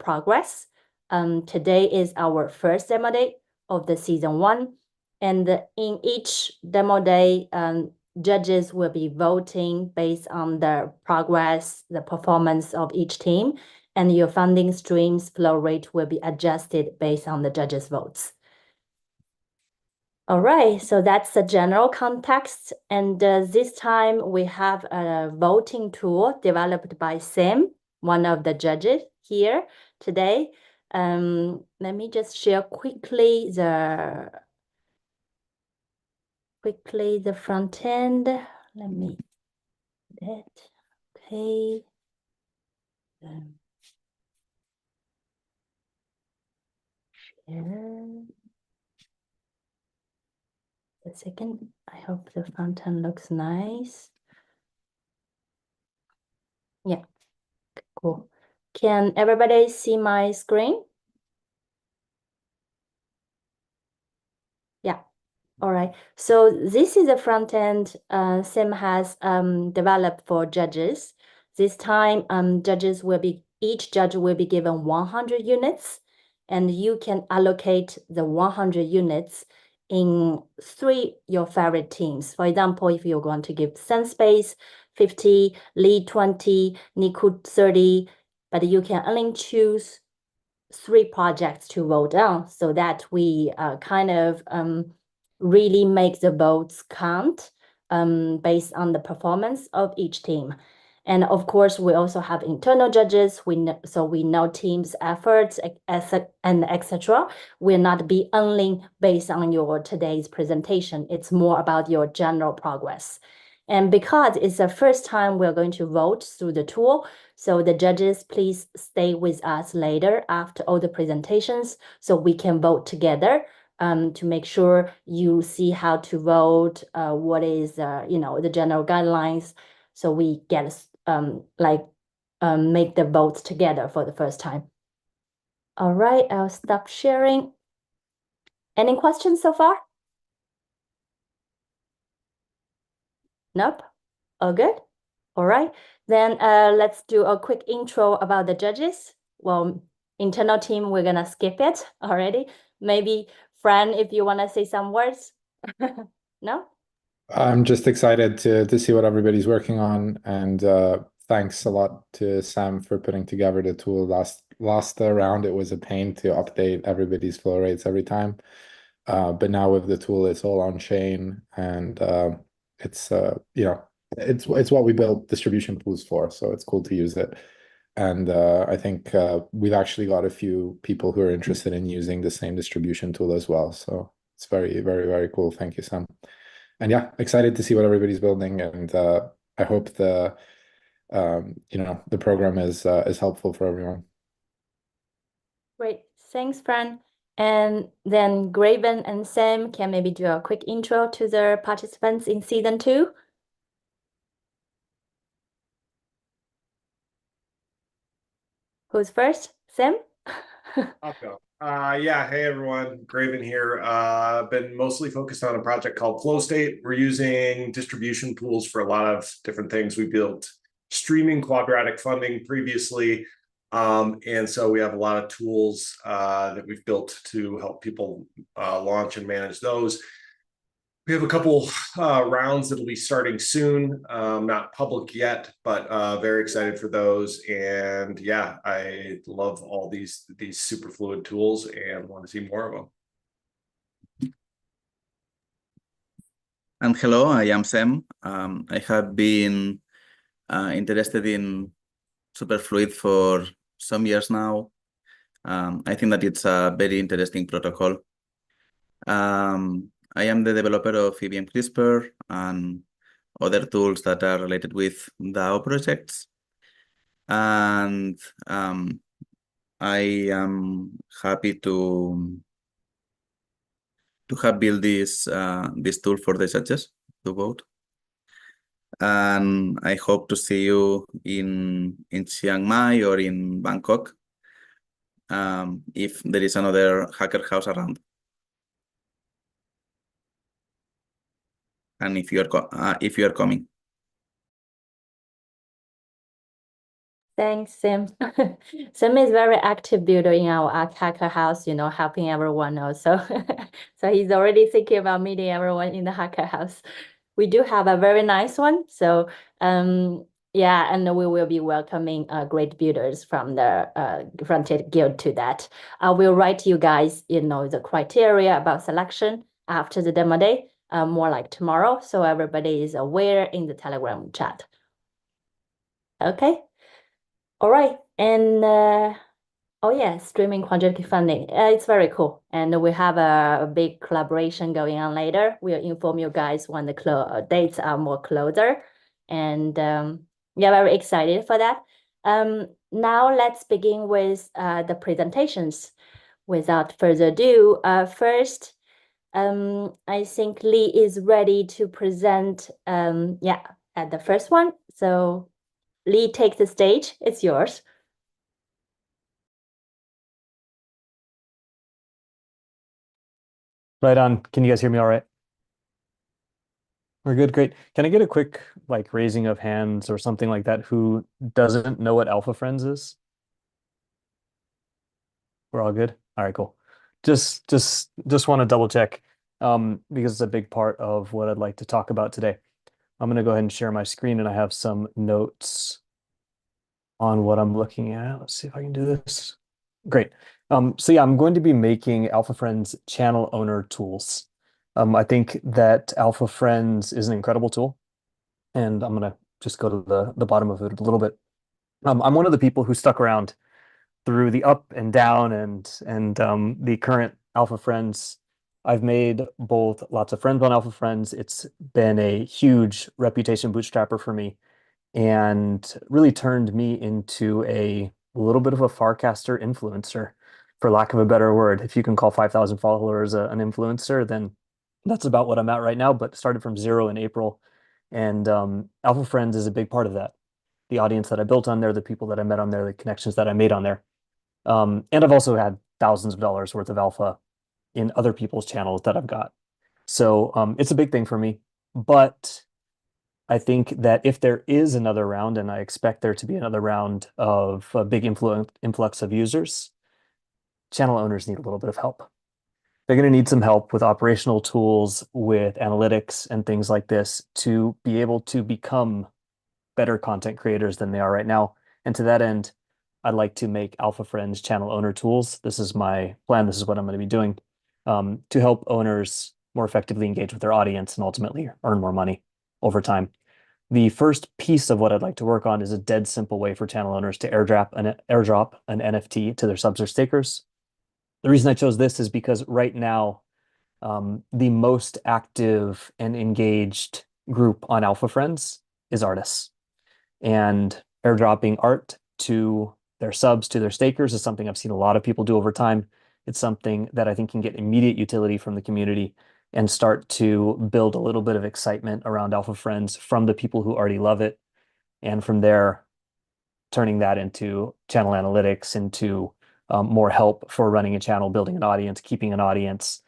progress. Today is our first demo day of the season 1. And in each demo day, judges will be voting based on the progress, the performance of each team, and your funding streams flow rate will be adjusted based on the judges' votes. All right, so that's the general context. And this time we have a voting tool developed by Sam, one of the judges here today. Let me just share quickly the front end. Let me do that. Okay. Share. A second. I hope the front end looks nice. Yeah, cool. Can everybody see my screen? Yeah. All right. So this is a front end Sim has developed for judges. This time, each judge will be given 100 units, and you can allocate the 100 units in 3 your favorite teams. For example, if you're going to give SenseSpace 50, Lead 20, Niku 30, but you can only choose 3 projects to vote on, so that we kind of really make the votes count based on the performance of each team. And of course, we also have internal judges. So we know teams' efforts, and etc. Will not be only based on your today's presentation. It's more about your general progress. And because it's the first time we're going to vote through the tool, so the judges, please stay with us later after all the presentations so we can vote together to make sure you see how to vote, what is, the general guidelines, so we get make the votes together for the first time. All right, I'll stop sharing. Any questions so far? Nope. All good? All right, then let's do a quick intro about the judges. Well, internal team, we're gonna skip it already. Maybe Fran, if you wanna say some words. No? I'm just excited to see what everybody's working on, and thanks a lot to Sam for putting together the tool last round. It was a pain to update everybody's flow rates every time, but now with the tool, it's all on chain, and it's it's what we built distribution pools for, so it's cool to use it. And I think we've actually got a few people who are interested in using the same distribution tool as well. So it's very, very, very cool. Thank you, Sam. And yeah, excited to see what everybody's building, and I hope the program is helpful for everyone. Great, thanks, Fran. And then Graven and Sam can maybe do a quick intro to the participants in season 2. Who's first? Sam? I'll go. Yeah, hey everyone, Graven here. Been mostly focused on a project called Flow State. We're using distribution pools for a lot of different things. We built streaming quadratic funding previously. And so we have a lot of tools that we've built to help people launch and manage those. We have a couple rounds that'll be starting soon, not public yet, but very excited for those. And yeah, I love all these Superfluid tools and want to see more of them. And hello, I am Sam. I have been interested in Superfluid for some years now. I think that it's a very interesting protocol. I am the developer of EVM CRISPR and other tools that are related with DAO projects. And I am happy to have built this tool for the judges to vote. And I hope to see you in Chiang Mai or in Bangkok if there is another hacker house around. And if you are coming. Thanks, Sim. Sim is very active builder in our hacker house, helping everyone also. So he's already thinking about meeting everyone in the hacker house. We do have a very nice one. So yeah, and we will be welcoming great builders from the Frontier Guild to that. I will write you guys, the criteria about selection after the demo day, more like tomorrow, so everybody is aware in the Telegram chat. Okay. All right. And oh yeah, streaming quadratic funding. It's very cool. And we have a big collaboration going on later. We'll inform you guys when the dates are more closer. And yeah, very excited for that. Now let's begin with the presentations. Without further ado, first, I think Lee is ready to present at the first one. So Lee, take the stage. It's yours. Right on. Can you guys hear me all right? We're good, great. Can I get a quick raising of hands or something like that who doesn't know what Alpha Friends is? We're all good? All right, cool. Just want to double check because it's a big part of what I'd like to talk about today. I'm going to go ahead and share my screen and I have some notes on what I'm looking at. Let's see if I can do this. Great. So yeah, I'm going to be making Alpha Friends channel owner tools. I think that Alpha Friends is an incredible tool, and I'm gonna just go to the bottom of it a little bit. I'm one of the people who stuck around through the up and down and the current Alpha Friends. I've made both lots of friends on Alpha Friends. It's been a huge reputation bootstrapper for me and really turned me into a little bit of a Farcaster influencer, for lack of a better word. If you can call 5,000 followers an influencer, then that's about what I'm at right now, but started from 0 in April. And Alpha Friends is a big part of that. The audience that I built on there, the people that I met on there, the connections that I made on there. And I've also had thousands of dollars worth of alpha in other people's channels that I've got. So it's a big thing for me. But I think that if there is another round, and I expect there to be another round of a big influx of users, channel owners need a little bit of help. They're going to need some help with operational tools, with analytics and things like this to be able to become better content creators than they are right now. And to that end, I'd like to make Alpha Friends channel owner tools. This is my plan. This is what I'm going to be doing to help owners more effectively engage with their audience and ultimately earn more money over time. The first piece of what I'd like to work on is a dead simple way for channel owners to airdrop an NFT to their subs or stakers. The reason I chose this is because right now, the most active and engaged group on Alpha Friends is artists. And airdropping art to their subs, to their stakers is something I've seen a lot of people do over time. It's something that I think can get immediate utility from the community and start to build a little bit of excitement around Alpha Friends from the people who already love it. And from there, turning that into channel analytics, into more help for running a channel, building an audience, keeping an audience,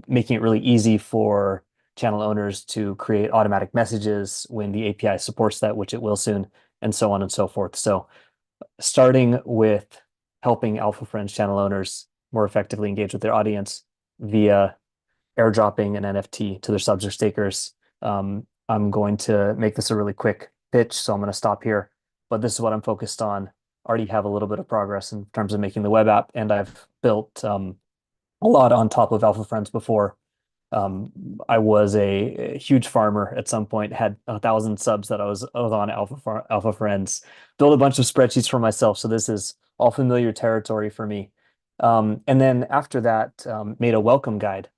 making it really easy for channel owners to create automatic messages when the API supports that, which it will soon, and so on and so forth. So starting with helping Alpha Friends channel owners more effectively engage with their audience via airdropping an NFT to their subs or stakers. I'm going to make this a really quick pitch, so I'm going to stop here. But this is what I'm focused on. Already have a little bit of progress in terms of making the web app, and I've built a lot on top of Alpha Friends before. I was a huge farmer at some point, had 1,000 subs that I was on Alpha Friends, built a bunch of spreadsheets for myself. So this is all familiar territory for me. And then after that, made a welcome guide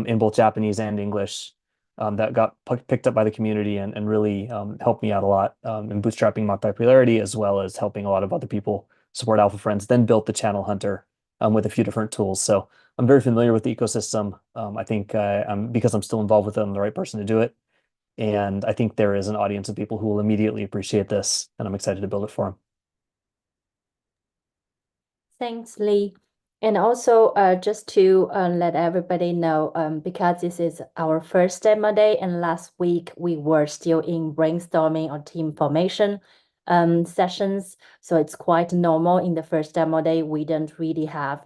in both Japanese and English that got picked up by the community and really helped me out a lot in bootstrapping my popularity, as well as helping a lot of other people support Alpha Friends. Then built the Channel Hunter with a few different tools. So I'm very familiar with the ecosystem. I think because I'm still involved with it, I'm the right person to do it. And I think there is an audience of people who will immediately appreciate this, and I'm excited to build it for them. Thanks, Lee. And also, just to let everybody know, because this is our first demo day, and last week we were still in brainstorming or team formation. sessions. So it's quite normal. In the first demo day, we don't really have,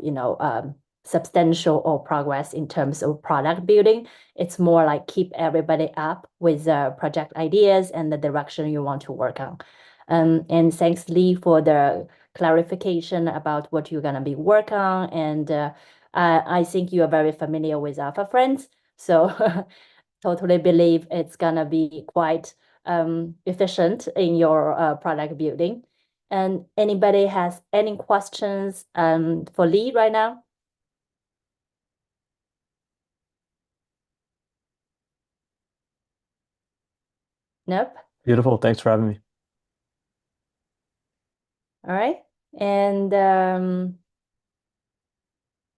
substantial or progress in terms of product building. It's more like keep everybody up with project ideas and the direction you want to work on. And thanks, Lee, for the clarification about what you're going to be working on. And I think you are very familiar with Alpha Friends. So totally believe it's going to be quite efficient in your product building. And anybody has any questions for Lee right now? Nope. Beautiful. Thanks for having me. All right. And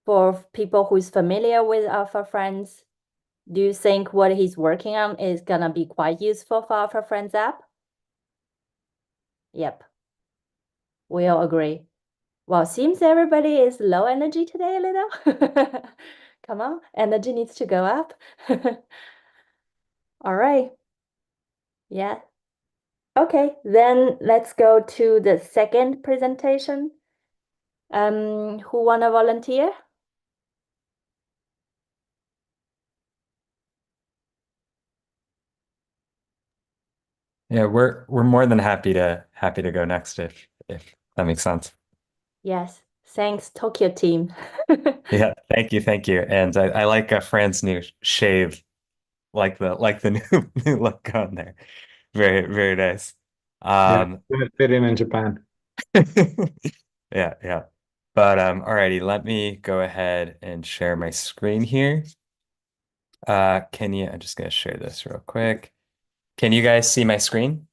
for people who's familiar with Alpha Friends, do you think what he's working on is gonna be quite useful for Alpha Friends app? Yep. We all agree. Well, seems everybody is low energy today a little. Come on, energy needs to go up. All right. Yeah. Okay, then let's go to the second presentation. Who wanna volunteer? Yeah, we're more than happy to go next if that makes sense. Yes. Thanks, Tokyo team. Yeah, thank you. And I like Fran's new shave, like the new look on there. Very nice. Gonna fit in Japan. Yeah. But alrighty, let me go ahead and share my screen here. I'm just gonna share this real quick. Can you guys see my screen?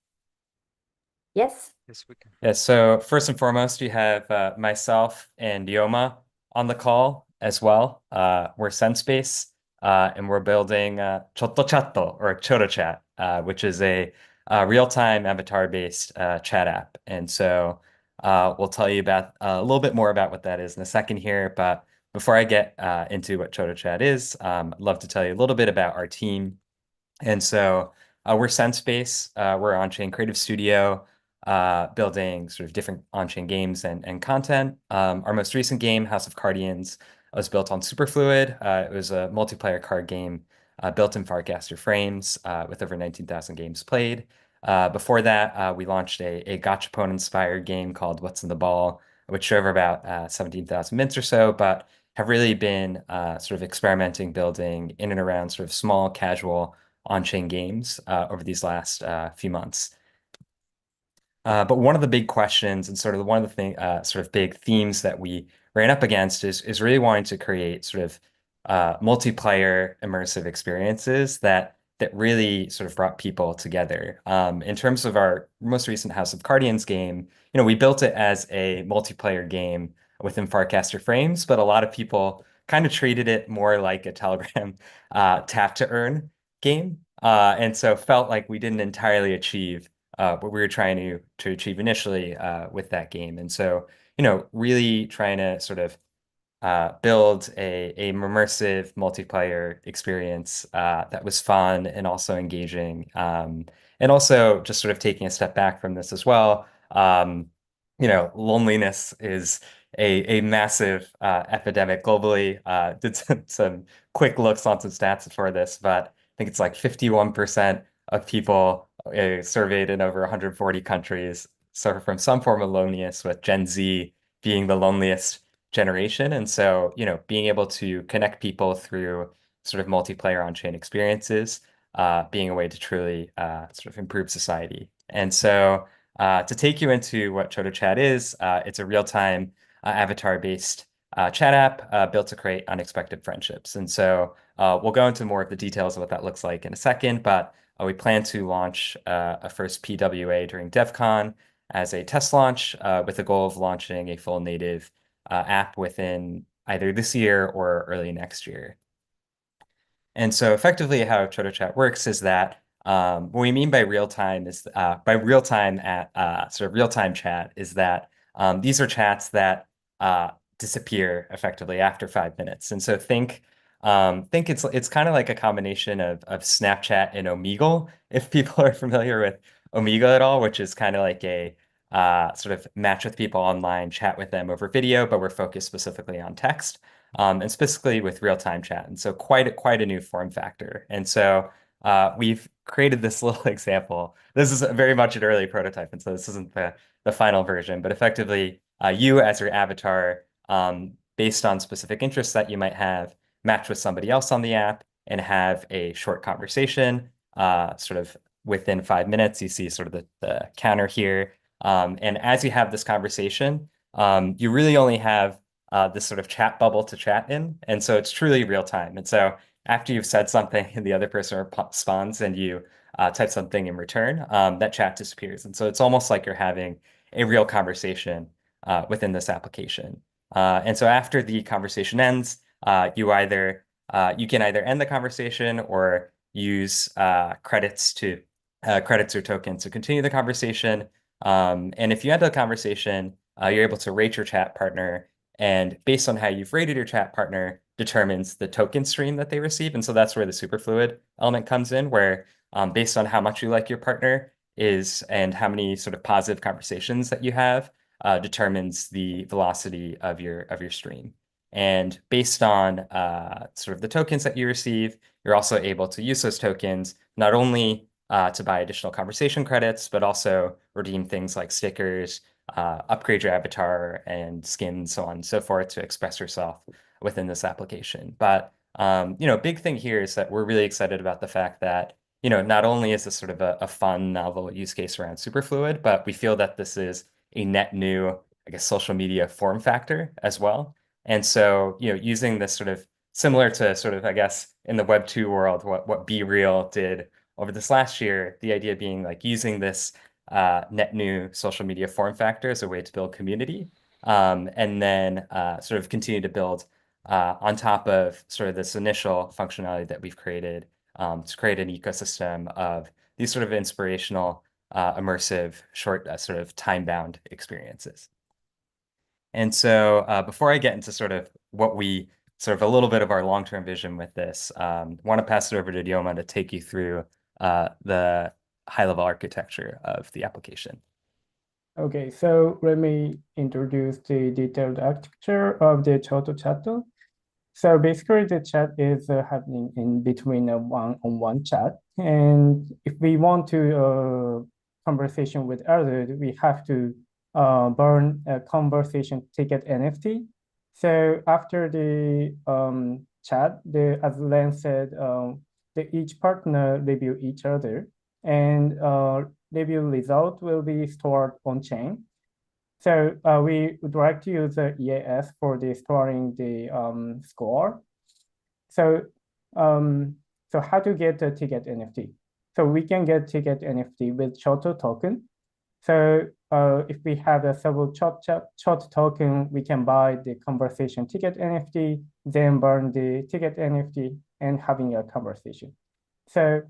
Yes. Yes, we can. Yeah, so first and foremost, you have myself and Yoma on the call as well. We're SenseSpace, and we're building Chotto Chatto or Choro Chat, which is a real-time avatar-based chat app. And so we'll tell you about a little bit more about what that is in a second here. But before I get into what Choro Chat is, I'd love to tell you a little bit about our team. And so we're SenseSpace. We're on-chain creative studio building sort of different on-chain games and content. Our most recent game, House of Cardians, was built on Superfluid. It was a multiplayer card game built in Farcaster frames with over 19,000 games played. Before that, we launched a Gachapon-inspired game called What's in the Ball, which drove about 17,000 mints or so, but have really been sort of experimenting, building in and around sort of small, casual on-chain games over these last few months. But one of the big questions and sort of one of the sort of big themes that we ran up against is really wanting to create sort of multiplayer immersive experiences that really sort of brought people together. In terms of our most recent House of Cardians game, we built it as a multiplayer game within Farcaster frames, but a lot of people kind of treated it more like a Telegram tap to earn game. And so felt like we didn't entirely achieve what we were trying to achieve initially with that game. And so, really trying to sort of build a immersive multiplayer experience that was fun and also engaging. And also just sort of taking a step back from this as well. Loneliness is a massive epidemic globally. Did some quick looks on some stats for this, but I think it's like 51% of people surveyed in over 140 countries suffer from some form of loneliness, with Gen Z being the loneliest generation. And so, being able to connect people through sort of multiplayer on-chain experiences, being a way to truly sort of improve society. And so to take you into what Choto Chat is, it's a real-time avatar-based chat app built to create unexpected friendships. And so we'll go into more of the details of what that looks like in a second, but we plan to launch a first PWA during DevCon as a test launch with the goal of launching a full native app within either this year or early next year. And so effectively how Choto Chat works is that what we mean by real time is by real time at sort of real time chat is that these are chats that disappear effectively after 5 minutes. And so think it's kind of like a combination of Snapchat and Omegle, if people are familiar with Omegle at all, which is kind of like a sort of match with people online, chat with them over video, but we're focused specifically on text, and specifically with real-time chat. And so quite a new form factor. And so we've created this little example. This is very much an early prototype, and so this isn't the final version, but effectively you as your avatar, based on specific interests that you might have, match with somebody else on the app and have a short conversation. Sort of within 5 minutes, you see sort of the counter here. And as you have this conversation, you really only have this sort of chat bubble to chat in. And so it's truly real time. And so after you've said something and the other person responds and you type something in return, that chat disappears. And so it's almost like you're having a real conversation within this application. And so after the conversation ends, you can either end the conversation or use credits or tokens to continue the conversation. And if you end the conversation, you're able to rate your chat partner, and based on how you've rated your chat partner determines the token stream that they receive. And so that's where the Superfluid element comes in, where based on how much you like your partner and how many sort of positive conversations that you have, determines the velocity of your stream. And based on sort of the tokens that you receive, you're also able to use those tokens not only to buy additional conversation credits, but also redeem things like stickers, upgrade your avatar and skins, so on and so forth, to express yourself within this application. But big thing here is that we're really excited about the fact that not only is this sort of a fun, novel use case around Superfluid, but we feel that this is a net new, I guess, social media form factor as well. And so, using this sort of similar to sort of, I guess, in the Web 2 world, what Be Real did over this last year, the idea being like using this net new social media form factor as a way to build community, and then sort of continue to build on top of sort of this initial functionality that we've created to create an ecosystem of these sort of inspirational, immersive, short, sort of time-bound experiences. And so before I get into sort of a little bit of our long-term vision with this, want to pass it over to Dioma to take you through the high-level architecture of the application. Okay, so let me introduce the detailed architecture of the Choto chat. So basically, the chat is happening in between a one-on-one chat, and if we want to conversation with others, we have to burn a conversation ticket NFT. So after the chat, as Len said, each partner review each other, and review result will be stored on chain. So we would like to use the EAS for the storing the score. So how to get the ticket NFT? So we can get ticket NFT with Choto token. So if we have a several Choto token, we can buy the conversation ticket NFT, then burn the ticket NFT and having a conversation. So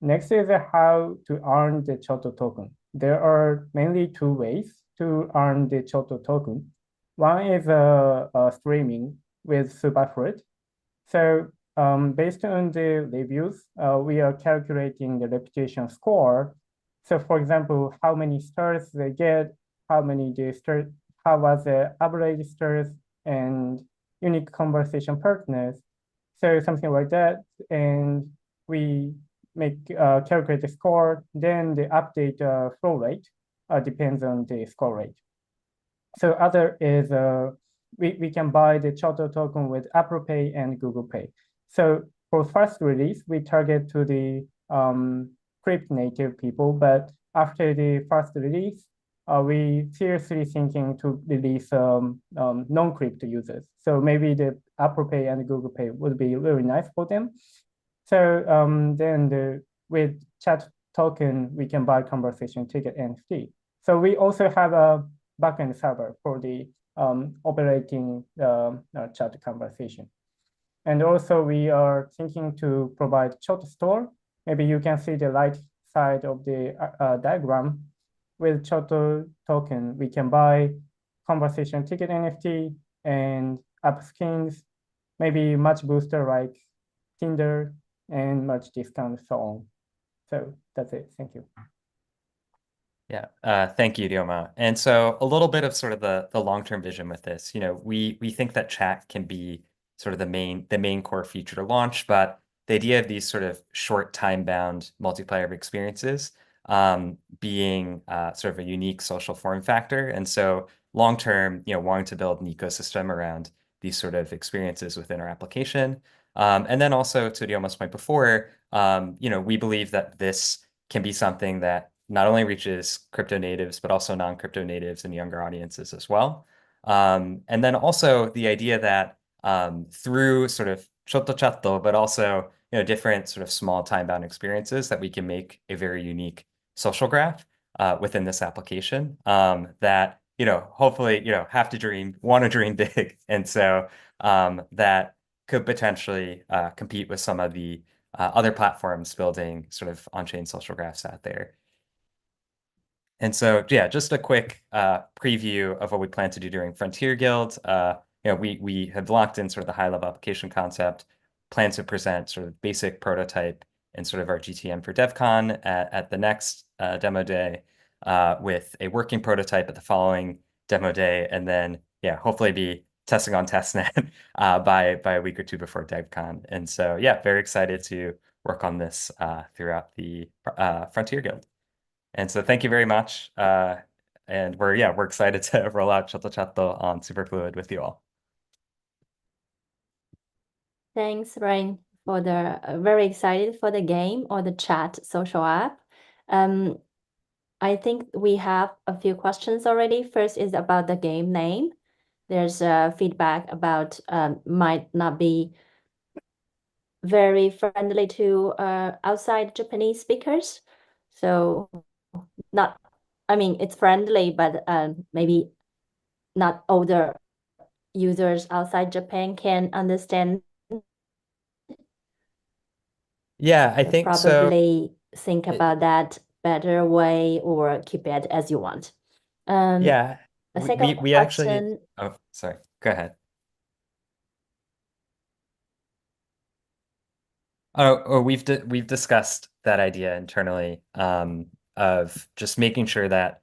next is how to earn the Choto token. There are mainly two ways to earn the Choto token. One is streaming with Superfluid. So based on the reviews, we are calculating the reputation score. So for example, how many stars they get, how was the average stars and unique conversation partners. So something like that. And we calculate the score, then the update flow rate depends on the score rate. So other is we can buy the Choto token with Apple Pay and Google Pay. So for first release, we target to the crypto native people, but after the first release, we seriously thinking to release non-crypto users. So maybe the Apple Pay and Google Pay would be really nice for them. So then with chat token, we can buy conversation ticket NFT. So we also have a backend server for the operating chat conversation. And also we are thinking to provide Choto store. Maybe you can see the right side of the diagram. With Choto token, we can buy conversation ticket NFT and app skins, maybe much booster like Tinder, and much discount, so on. So that's it. Thank you. Yeah, thank you, Ryoma. And so a little bit of sort of the long-term vision with this. We think that chat can be sort of the main core feature to launch, but the idea of these sort of short time-bound multiplayer experiences being sort of a unique social form factor. And so long-term, wanting to build an ecosystem around these sort of experiences within our application. And then also to Ryoma's point before, we believe that this can be something that not only reaches crypto natives, but also non-crypto natives and younger audiences as well. And then also the idea that through sort of Chotto Chatto, but also different sort of small time-bound experiences that we can make a very unique social graph within this application that hopefully have to want to dream big, and so that could potentially compete with some of the other platforms building sort of on-chain social graphs out there. And so, yeah, just a quick preview of what we plan to do during Frontier Guild. We have locked in sort of the high-level application concept, plan to present sort of basic prototype and sort of our GTM for DevCon at the next demo day, with a working prototype at the following demo day, and then hopefully be testing on testnet by a week or two before DevCon. And so, very excited to work on this throughout the Frontier Guild. And so thank you very much. And we're excited to roll out Chotto Chatto on Superfluid with you all. Thanks, Rain, for the very excited for the game or the chat social app. I think we have a few questions already. First is about the game name. There's feedback about might not be very friendly to outside Japanese speakers. So it's friendly, but maybe not all the users outside Japan can understand. Yeah, I think so. Probably think about that better way or keep it as you want. Yeah, The second we actually. question. Oh, sorry. Go ahead. Oh, we've discussed that idea internally of just making sure that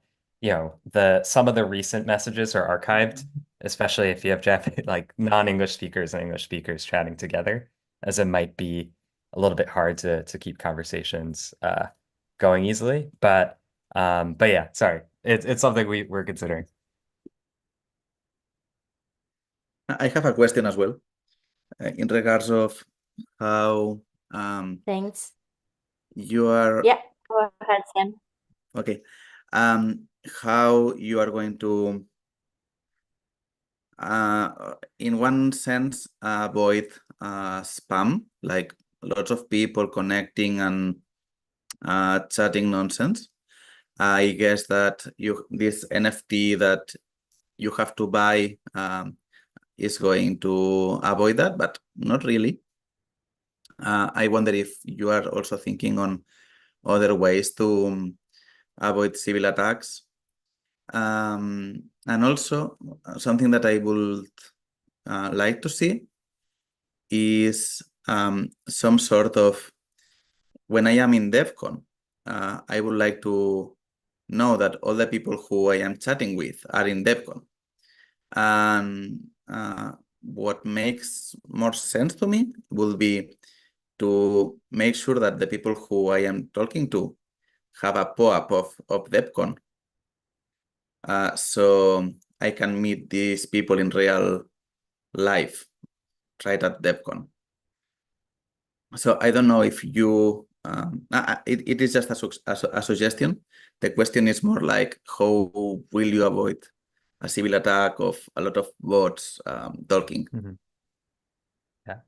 some of the recent messages are archived, especially if you have like non-English speakers and English speakers chatting together, as it might be a little bit hard to keep conversations going easily. But yeah, sorry, it's something we're considering. I have a question as well in regards of how Thanks. you are. Yeah, go ahead, Sam. Okay. How you are going to, in one sense, avoid spam, like lots of people connecting and chatting nonsense. I guess that this NFT that you have to buy is going to avoid that, but not really. I wonder if you are also thinking on other ways to avoid civil attacks. And also something that I would like to see is some sort of, when I am in DevCon, I would like to know that all the people who I am chatting with are in DevCon. And what makes more sense to me will be to make sure that the people who I am talking to have a POAP of DevCon. So I can meet these people in real life right at DevCon. So I don't know if you, it is just a suggestion. The question is more like, how will you avoid a civil attack of a lot of bots talking? Mm-hmm. Yeah.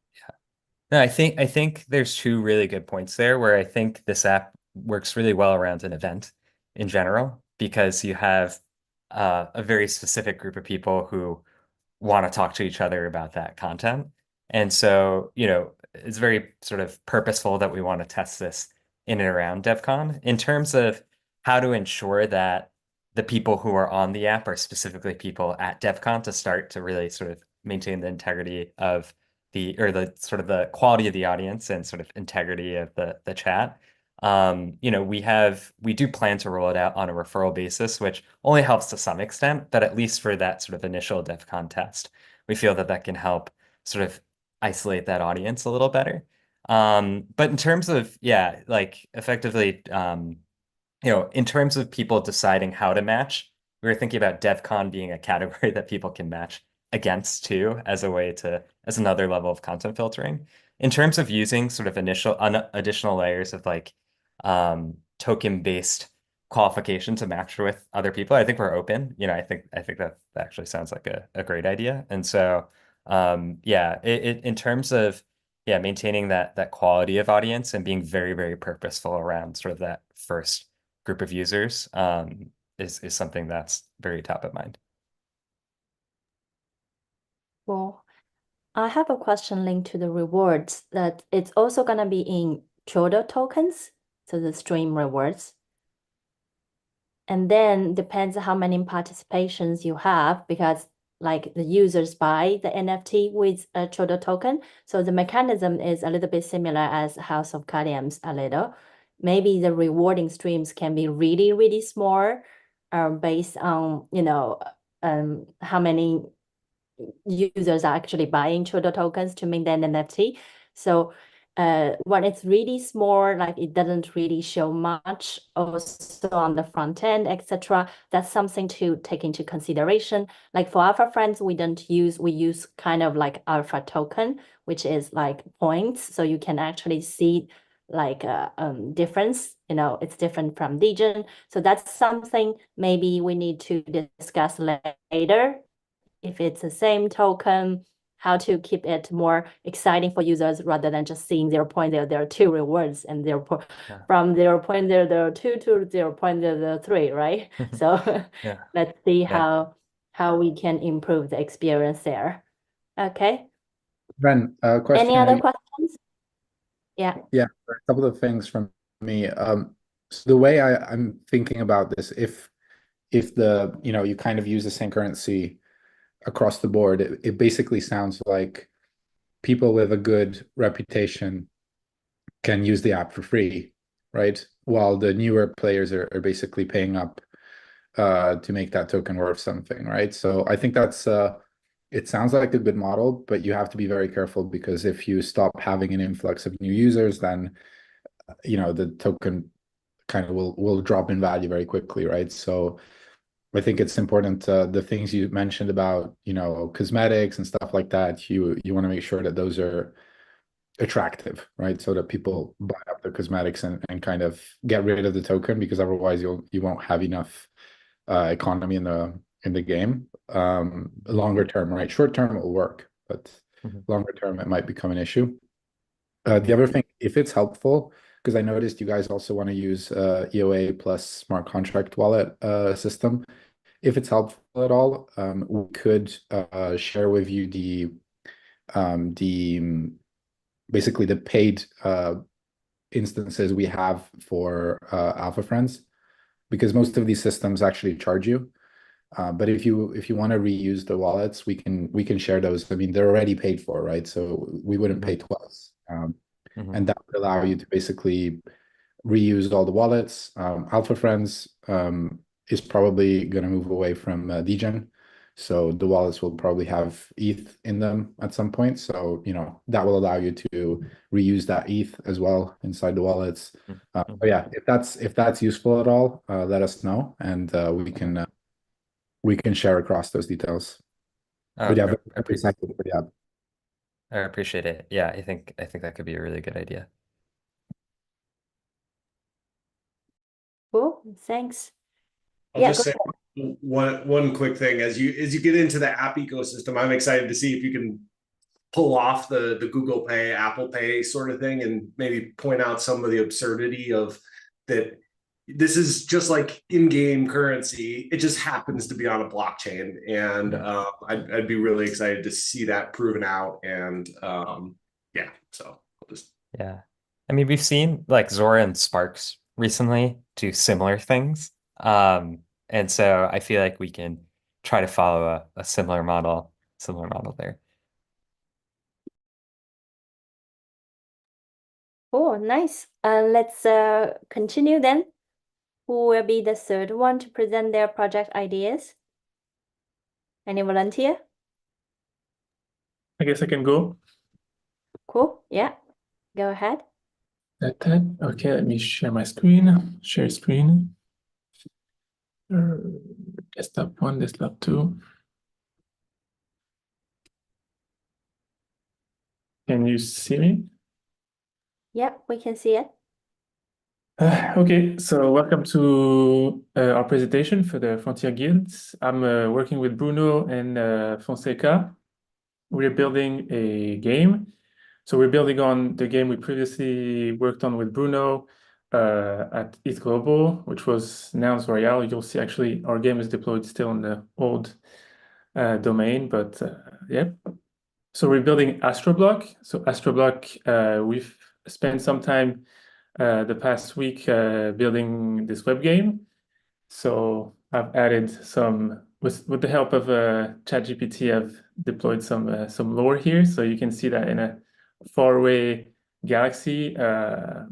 No, I think there's two really good points there where I think this app works really well around an event in general, because you have a very specific group of people who want to talk to each other about that content. And so, it's very sort of purposeful that we want to test this in and around DevCon in terms of how to ensure that the people who are on the app are specifically people at DevCon to start to really sort of maintain the integrity of the sort of the quality of the audience and sort of integrity of the chat. You know, we do plan to roll it out on a referral basis, which only helps to some extent, but at least for that sort of initial DEF CON test, we feel that that can help sort of isolate that audience a little better. But in terms of, yeah, like effectively, you know, in terms of people deciding how to match, we were thinking about DEF CON being a category that people can match against too, as a way to, as another level of content filtering. In terms of using sort of additional layers of like token-based qualification to match with other people, I think we're open. You know, I think that actually sounds like a great idea. And so yeah, in terms of yeah, maintaining that quality of audience and being very, very purposeful around sort of that first group of users is something that's very top of mind. Well, I have a question linked to the rewards that it's also gonna be in Chodo tokens, so the stream rewards. And then depends how many participations you have, because like the users buy the NFT with a Chodo token. So the mechanism is a little bit similar as House of Cardium's a little. Maybe the rewarding streams can be really, really small, based on, you know, how many users are actually buying Chodo tokens to mint an NFT. So when it's really small, like it doesn't really show much also on the front end, etc. That's something to take into consideration. Like for Alpha Friends, we use kind of like Alpha token, which is like points. So you can actually see like a difference, you know, it's different from Degen. So that's something maybe we need to discuss later. If it's the same token, how to keep it more exciting for users rather than just seeing 0.0, there are two rewards and from 0.002 to 0.003, right? So Yeah. let's see Yeah. how we can improve the experience there. Okay. Ren, question. Any other questions? Yeah. Yeah, a couple of things from me. So the way I'm thinking about this, if the, you know, you kind of use the same currency across the board, it basically sounds like people with a good reputation can use the app for free, right? While the newer players are basically paying up to make that token worth something, right? So I think that's it sounds like a good model, but you have to be very careful, because if you stop having an influx of new users, then you know the token kind of will drop in value very quickly, right? So I think it's important, the things you mentioned about, you know, cosmetics and stuff like that, you want to make sure that those are attractive, right? So that people buy up the cosmetics and kind of get rid of the token, because otherwise you won't have enough economy in the game. Longer term, right? Short term it will work, but longer term it might become an issue. The other thing, if it's helpful, because I noticed you guys also want to use EOA plus smart contract wallet system. If it's helpful at all, we could share with you the basically the paid instances we have for Alpha Friends, because most of these systems actually charge you. But if you want to reuse the wallets, we can share those. I mean, they're already paid for, right? So we wouldn't pay twice. And that would allow you to basically reuse all the wallets. Alpha Friends is probably going to move away from Degen. So the wallets will probably have ETH in them at some point. So, you know, that will allow you to reuse that ETH as well inside the wallets. But yeah, if that's useful at all, let us know, and we can share across those details. But yeah, very excited for the app. I appreciate it. Yeah, I think that could be a really good idea. Cool. Thanks. I'll Yeah, just go say one quick thing. As you get into the app ecosystem, I'm excited to see if you can pull off the Google Pay, Apple Pay sort of thing, and maybe point out some of the absurdity of that. This is just like in-game currency. It just happens to be on a blockchain, and I'd be really excited to see that proven out. And yeah, so I'll just Yeah. I mean, we've seen like Zora and Sparks recently do similar things. And so I feel like we can try to follow a similar model there. Oh, nice. Let's continue then. Who will be the third one to present their project ideas? Any volunteer? I guess I can go. Cool. Yeah. Go ahead. That. Okay, let me share my screen. Share screen. Desktop 1, desktop 2. Can you see me? Yeah, we can see it. Okay, so welcome to our presentation for the Frontier Guilds. I'm working with Bruno and Fonseca. We're building a game. So we're building on the game we previously worked on with Bruno at East Global, which was Nouns Royale. You'll see actually our game is deployed still in the old domain, but yeah. So we're building Astroblock. So Astroblock, we've spent some time the past week building this web game. So I've added some with the help of ChatGPT. I've deployed some lore here, so you can see that in a faraway galaxy, a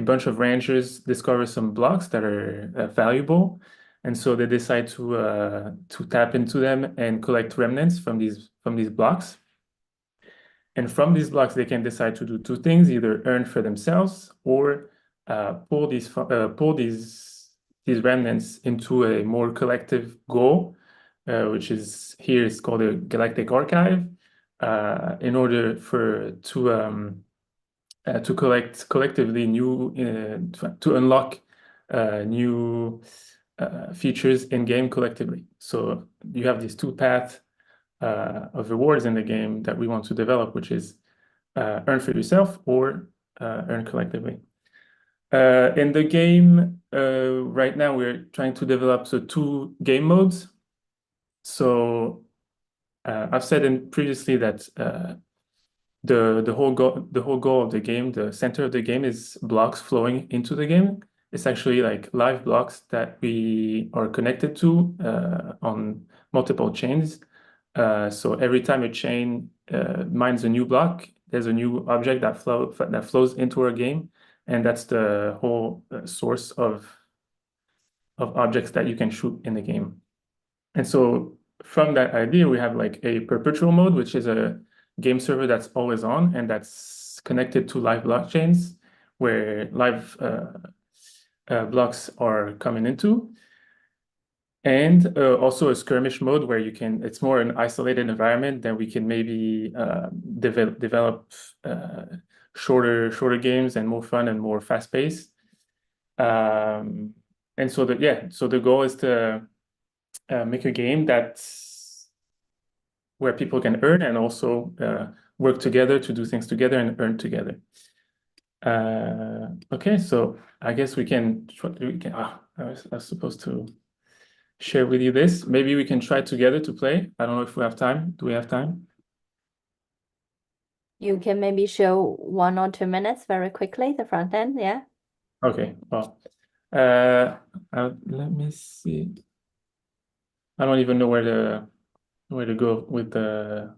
bunch of rangers discover some blocks that are valuable, and so they decide to tap into them and collect remnants from these blocks. And from these blocks, they can decide to do two things: either earn for themselves or pull these remnants into a more collective goal, which is here is called a galactic archive, in order to collect collectively new to unlock new features in game collectively. So you have these two paths of rewards in the game that we want to develop, which is earn for yourself or earn collectively. In the game, right now we're trying to develop two game modes. So I've said previously that the whole goal of the game, the center of the game, is blocks flowing into the game. It's actually like live blocks that we are connected to on multiple chains. So every time a chain mines a new block, there's a new object that flows into our game, and that's the whole source of objects that you can shoot in the game. And so from that idea, we have like a perpetual mode, which is a game server that's always on and that's connected to live blockchains where live blocks are coming into. And also a skirmish mode where it's more an isolated environment that we can maybe develop shorter games and more fun and more fast paced. And so the goal is to make a game that's where people can earn and also work together to do things together and earn together. Okay, so I guess I was supposed to share with you this. Maybe we can try together to play. I don't know if we have time. Do we have time? You can maybe show 1 or 2 minutes very quickly, the front end, yeah? Okay, well, let me see. I don't even know where to go with the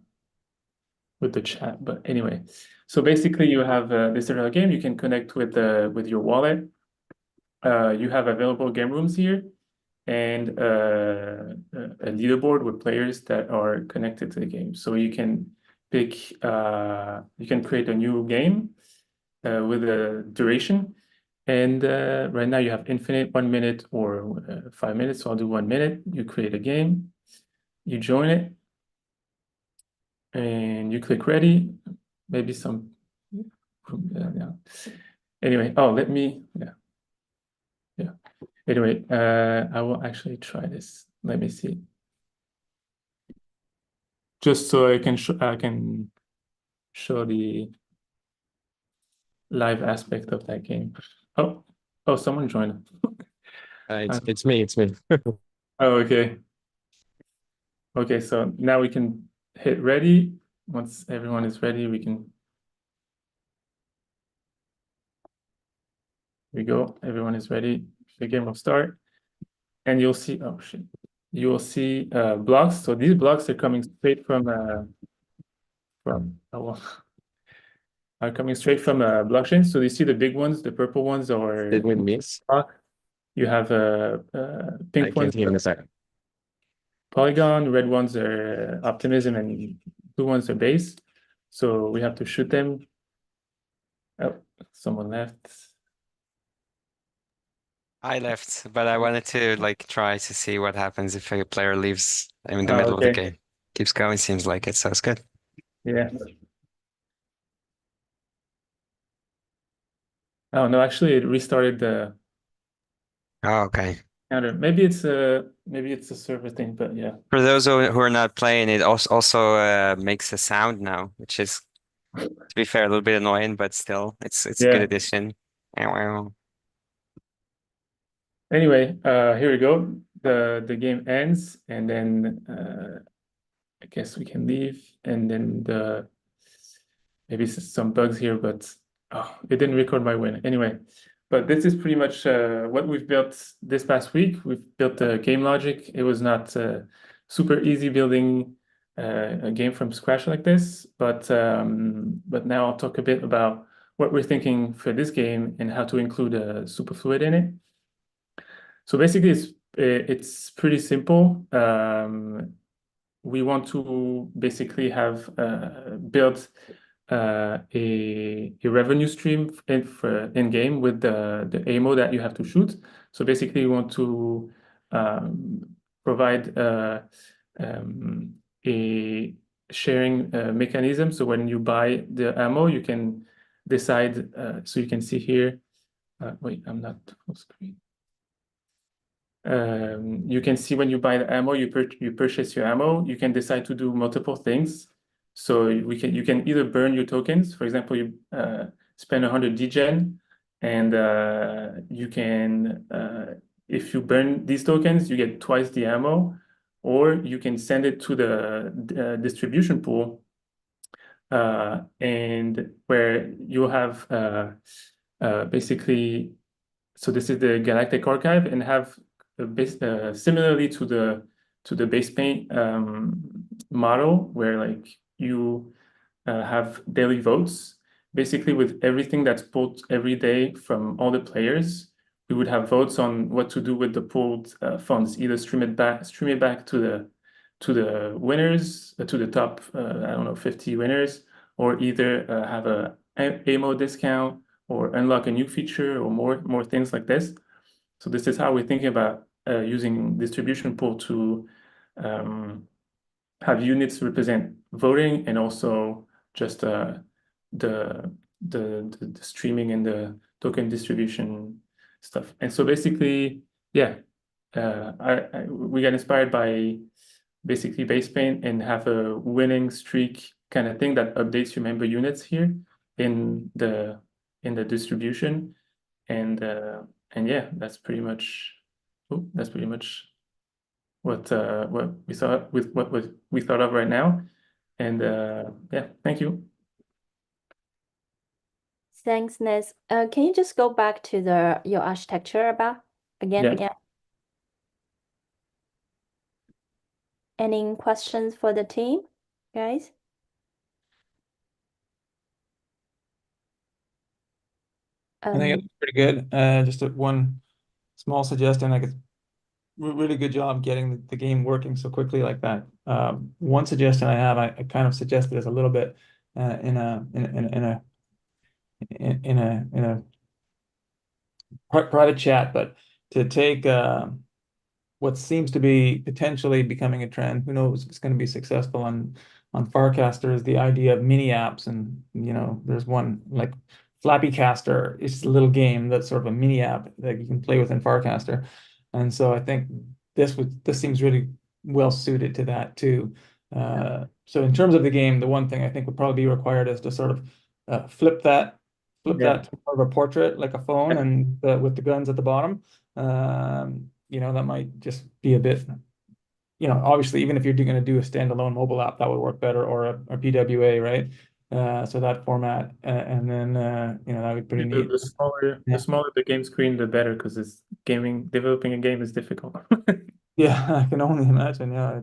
chat, but anyway. So basically you have this little game, you can connect with your wallet. You have available game rooms here and a leaderboard with players that are connected to the game. So you can pick, you can create a new game with a duration. And right now you have infinite 1 minute or 5 minutes. So I'll do 1 minute. You create a game, you join it, and you click ready. Maybe some, yeah. Anyway, yeah. Anyway, I will actually try this. Let me see. Just so I can show the live aspect of that game. Oh, someone joined. It's me. Oh, okay. Okay, so now we can hit ready. Once everyone is ready, we can. Here we go. Everyone is ready. The game will start, and you'll see. Oh shit! You will see blocks. So these blocks are coming straight from. Oh, well. are coming straight from blockchain. So you see the big ones, the purple ones are Did we miss? you have I pink can't ones hear in a second. Polygon, red ones are Optimism, and blue ones are Base. So we have to shoot them. Oh, someone left. I left, but I wanted to like try to see what happens if a player leaves in the middle of the Okay. game. Keeps going, seems like it, so it's good. Yeah. Oh no, actually it restarted the Oh, okay. counter. Maybe it's a server thing, but yeah. For those who are not playing, it also makes a sound now, which is, to be fair, a little bit annoying, but still, it's a good Yeah. addition. Wow. Anyway, here we go. The game ends, and then I guess we can leave, and then maybe some bugs here, but oh, it didn't record my win. Anyway, but this is pretty much what we've built this past week. We've built the game logic. It was not super easy building a game from scratch like this, but now I'll talk a bit about what we're thinking for this game and how to include a Superfluid in it. So basically, it's pretty simple. We want to basically have built a revenue stream in game with the ammo that you have to shoot. So basically, you want to provide a sharing mechanism. So when you buy the ammo, you can decide. So you can see here. Wait, I'm not full screen. You can see when you buy the ammo, you purchase your ammo. You can decide to do multiple things. So you can either burn your tokens. For example, you spend 100 degen, and you can if you burn these tokens, you get twice the ammo, or you can send it to the distribution pool, and where you have basically. So this is the Galactic Archive, and have similarly to the base paint model, where like you have daily votes. Basically, with everything that's pulled every day from all the players, we would have votes on what to do with the pulled funds. Either stream it back to the winners, to the top I don't know 50 winners, or either have a ammo discount, or unlock a new feature, or more things like this. So this is how we're thinking about using distribution pool to have units represent voting, and also just the streaming and the token distribution stuff. And so basically, yeah, we got inspired by basically base paint, and have a winning streak kind of thing that updates your member units here in the distribution. And yeah, that's pretty much what we thought with what we thought of right now. And yeah, thank you. Thanks, Nes. Can you just go back to your architecture again? Yeah. Yeah. Any questions for the team, guys? I think it's pretty good. Just one small suggestion, like it's really good job getting the game working so quickly like that. One suggestion I have, I kind of suggested this a little bit in a private chat, but to take what seems to be potentially becoming a trend, who knows if it's going to be successful on Farcaster, is the idea of mini apps. And there's one like Flappy Caster. It's a little game that's sort of a mini app that you can play with in Farcaster. And so I think this seems really well suited to that too. So in terms of the game, the one thing I think would probably be required is to sort of flip that to more of a portrait, like a phone, and with the guns at the bottom. That might just be a bit, obviously, even if you're going to do a standalone mobile app, that would work better, or a PWA, right? So that format, and then that would be pretty neat. The smaller the game screen, the better, because developing a game is difficult. Yeah, I can only imagine. Yeah,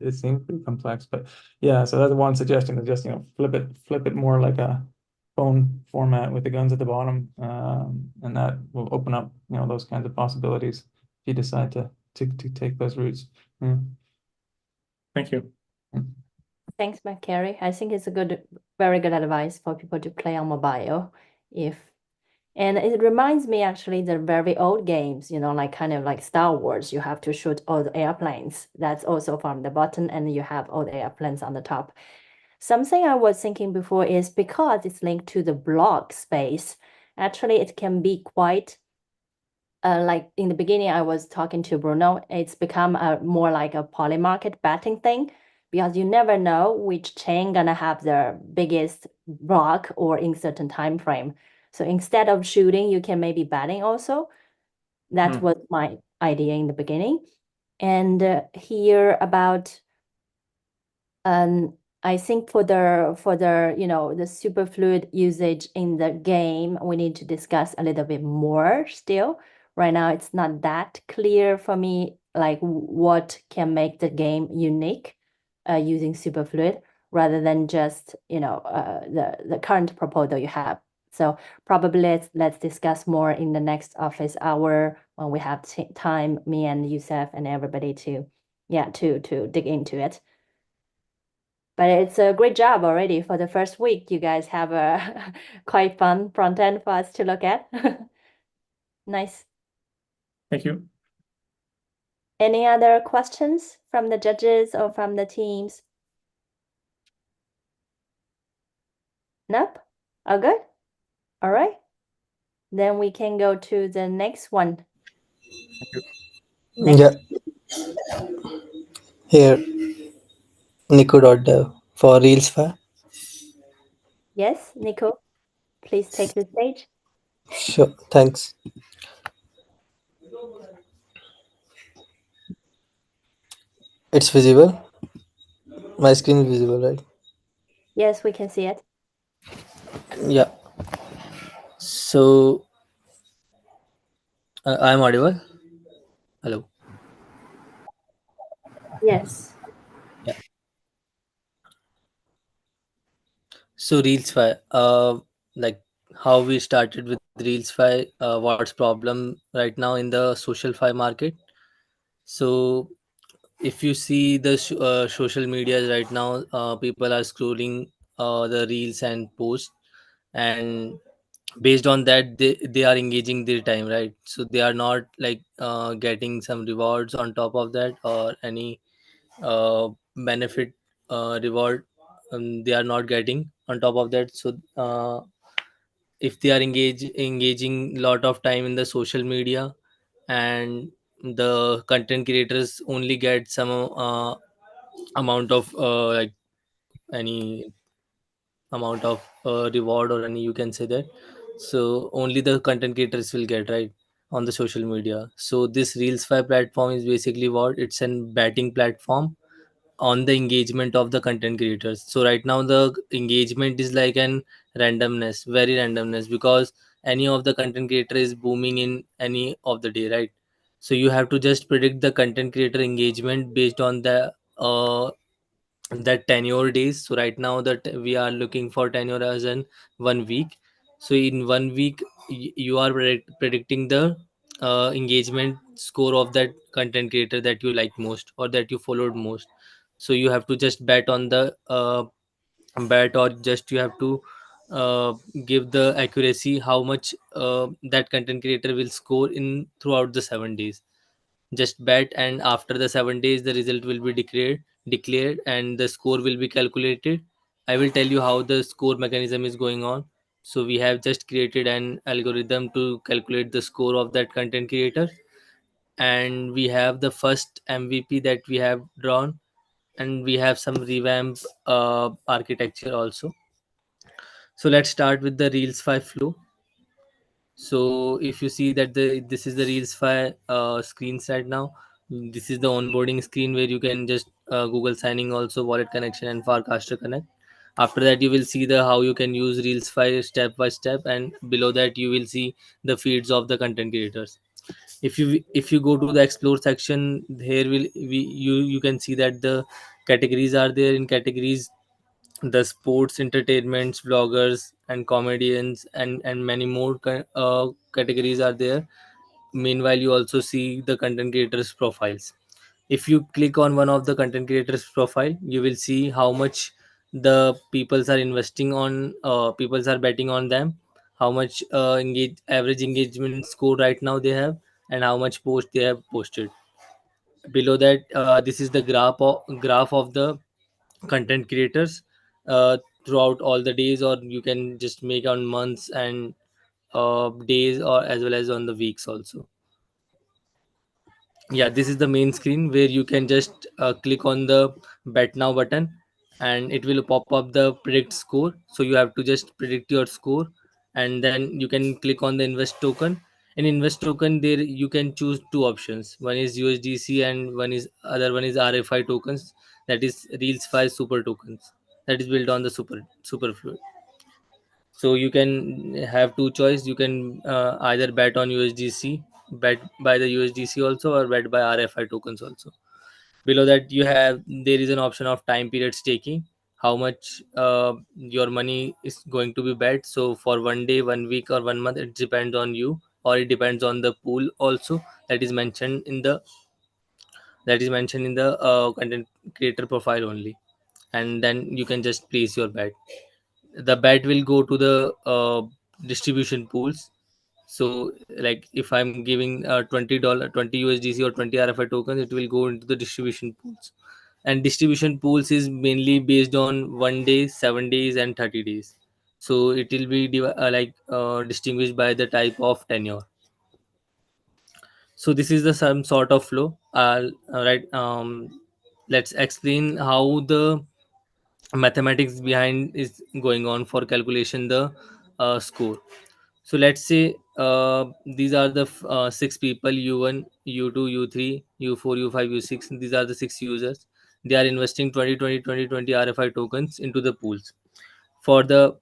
it seems pretty complex, but yeah. So that's one suggestion, is just flip it more like a phone format with the guns at the bottom, and that will open up, those kinds of possibilities if you decide to take those routes. Yeah. Thank you. Thanks, McCary. I think it's a very good advice for people to play on mobile. And it reminds me actually the very old games, like kind of like Star Wars, you have to shoot all the airplanes. That's also from the bottom, and you have all the airplanes on the top. Something I was thinking before is because it's linked to the block space, actually it can be quite like in the beginning I was talking to Bruno, it's become more like a polymarket betting thing, because you never know which chain gonna have the biggest block or in certain time frame. So instead of shooting, you can maybe betting also. That was my idea in the beginning. And here about I think for the the superfluid usage in the game, we need to discuss a little bit more still. Right now, it's not that clear for me, like what can make the game unique using superfluid rather than just the current proposal you have. So probably let's discuss more in the next office hour when we have time, me and Youssef and everybody to dig into it. But it's a great job already for the first week. You guys have a quite fun front end for us to look at. Nice. Thank you. Any other questions from the judges or from the teams? Nope. All good? All right. Then we can go to the next one. Next. Yeah, here Nico.dev for Reelsfy. Yes, Nico, please take the stage. Sure, thanks. It's visible. My screen is visible, right? Yes, we can see it. Yeah. So I'm audible. Hello. Yes. Yeah. So Reelsfy, like how we started with Reelsfy, what's problem right now in the social market. So if you see the social media right now, people are scrolling the reels and posts, and based on that they are engaging their time, right? So they are not like getting some rewards on top of that or any benefit reward they are not getting on top of that. So if they are engaging lot of time in the social media, and the content creators only get some amount of like any amount of reward, or any, you can say that. So only the content creators will get, right, on the social media. So this Reelsfy platform is basically what, it's an betting platform on the engagement of the content creators. So right now the engagement is like an randomness, very randomness, because any of the content creator is booming in any of the day, right? So you have to just predict the content creator engagement based on the that tenure days. So right now that we are looking for tenure as in 1 week. So in 1 week you are predicting the engagement score of that content creator that you like most or that you followed most. So you have to just bet on the bet, or just you have to uh, give the accuracy how much that content creator will score in throughout the 7 days. Just bet, and after the 7 days the result will be declared and the score will be calculated. I will tell you how the score mechanism is going on. So we have just created an algorithm to calculate the score of that content creator, and we have the first MVP that we have drawn, and we have some revamp architecture also. So let's start with the Reels 5 flow. So if you see that this is the Reelsfy screens right now. This is the onboarding screen where you can just Google signing, also wallet connection and Farcaster connect. After that, you will see the how you can use Reelsfy step by step, and below that you will see the feeds of the content creators. If you go to the explore section, here you can see that the categories are there. In categories the sports entertainments, vloggers and comedians, and many more categories are there. Meanwhile, you also see the content creators profiles. If you click on one of the content creators profile, you will see how much the peoples are investing on, peoples are betting on them, how much average engagement score right now they have, and how much post they have posted. Below that, this is the graph of the content creators throughout all the days, or you can just make on months and days, or as well as on the weeks also. Yeah, this is the main screen where you can just click on the bet now button, and it will pop up the predict score. So you have to just predict your score, and then you can click on the invest token. In invest token, there you can choose two options. One is USDC and one is RFI tokens, that is reels 5 super tokens, that is built on the superfluid. So you can have two choice. You can either bet on USDC, bet by the USDC also, or bet by RFI tokens also. Below that, you have there is an option of time period staking, how much your money is going to be bet. So for 1 day, 1 week, or 1 month, it depends on you, or it depends on the pool also, that is mentioned in the content creator profile only. And then you can just place your bet. The bet will go to the distribution pools. So like if I'm giving $20, 20 USDC or 20 RFI tokens, it will go into the distribution pools. And distribution pools is mainly based on 1 day, 7 days, and 30 days. So it will be distinguished by the type of tenure. So this is the some sort of flow. Right. Let's explain how the mathematics behind is going on for calculation the score. So let's say these are the six people: U1, U2, U3, U4, U5, U6. These are the six users. They are investing 20, 20, 20, 20 RFI tokens into the pools. For the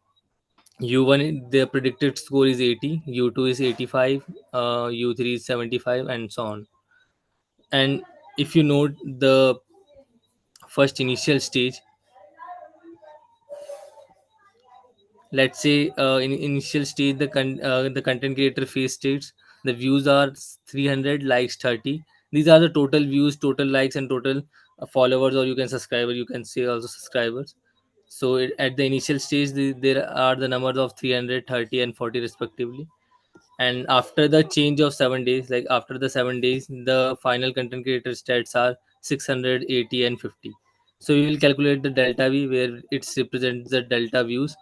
U1, their predicted score is 80, U2 is 85, U3 is 75, and so on. And if you note the first initial stage, let's say in initial stage, the content creator phase states the views are 300, likes 30. These are the total views, total likes, and total followers, or you can subscriber, you can say also subscribers. So at the initial stage, there are the numbers of 300, 30, and 40 respectively. And after the change of 7 days, like after the 7 days, the final content creator stats are 600, 80, and 50. So we will calculate the delta v, where it represents the delta views.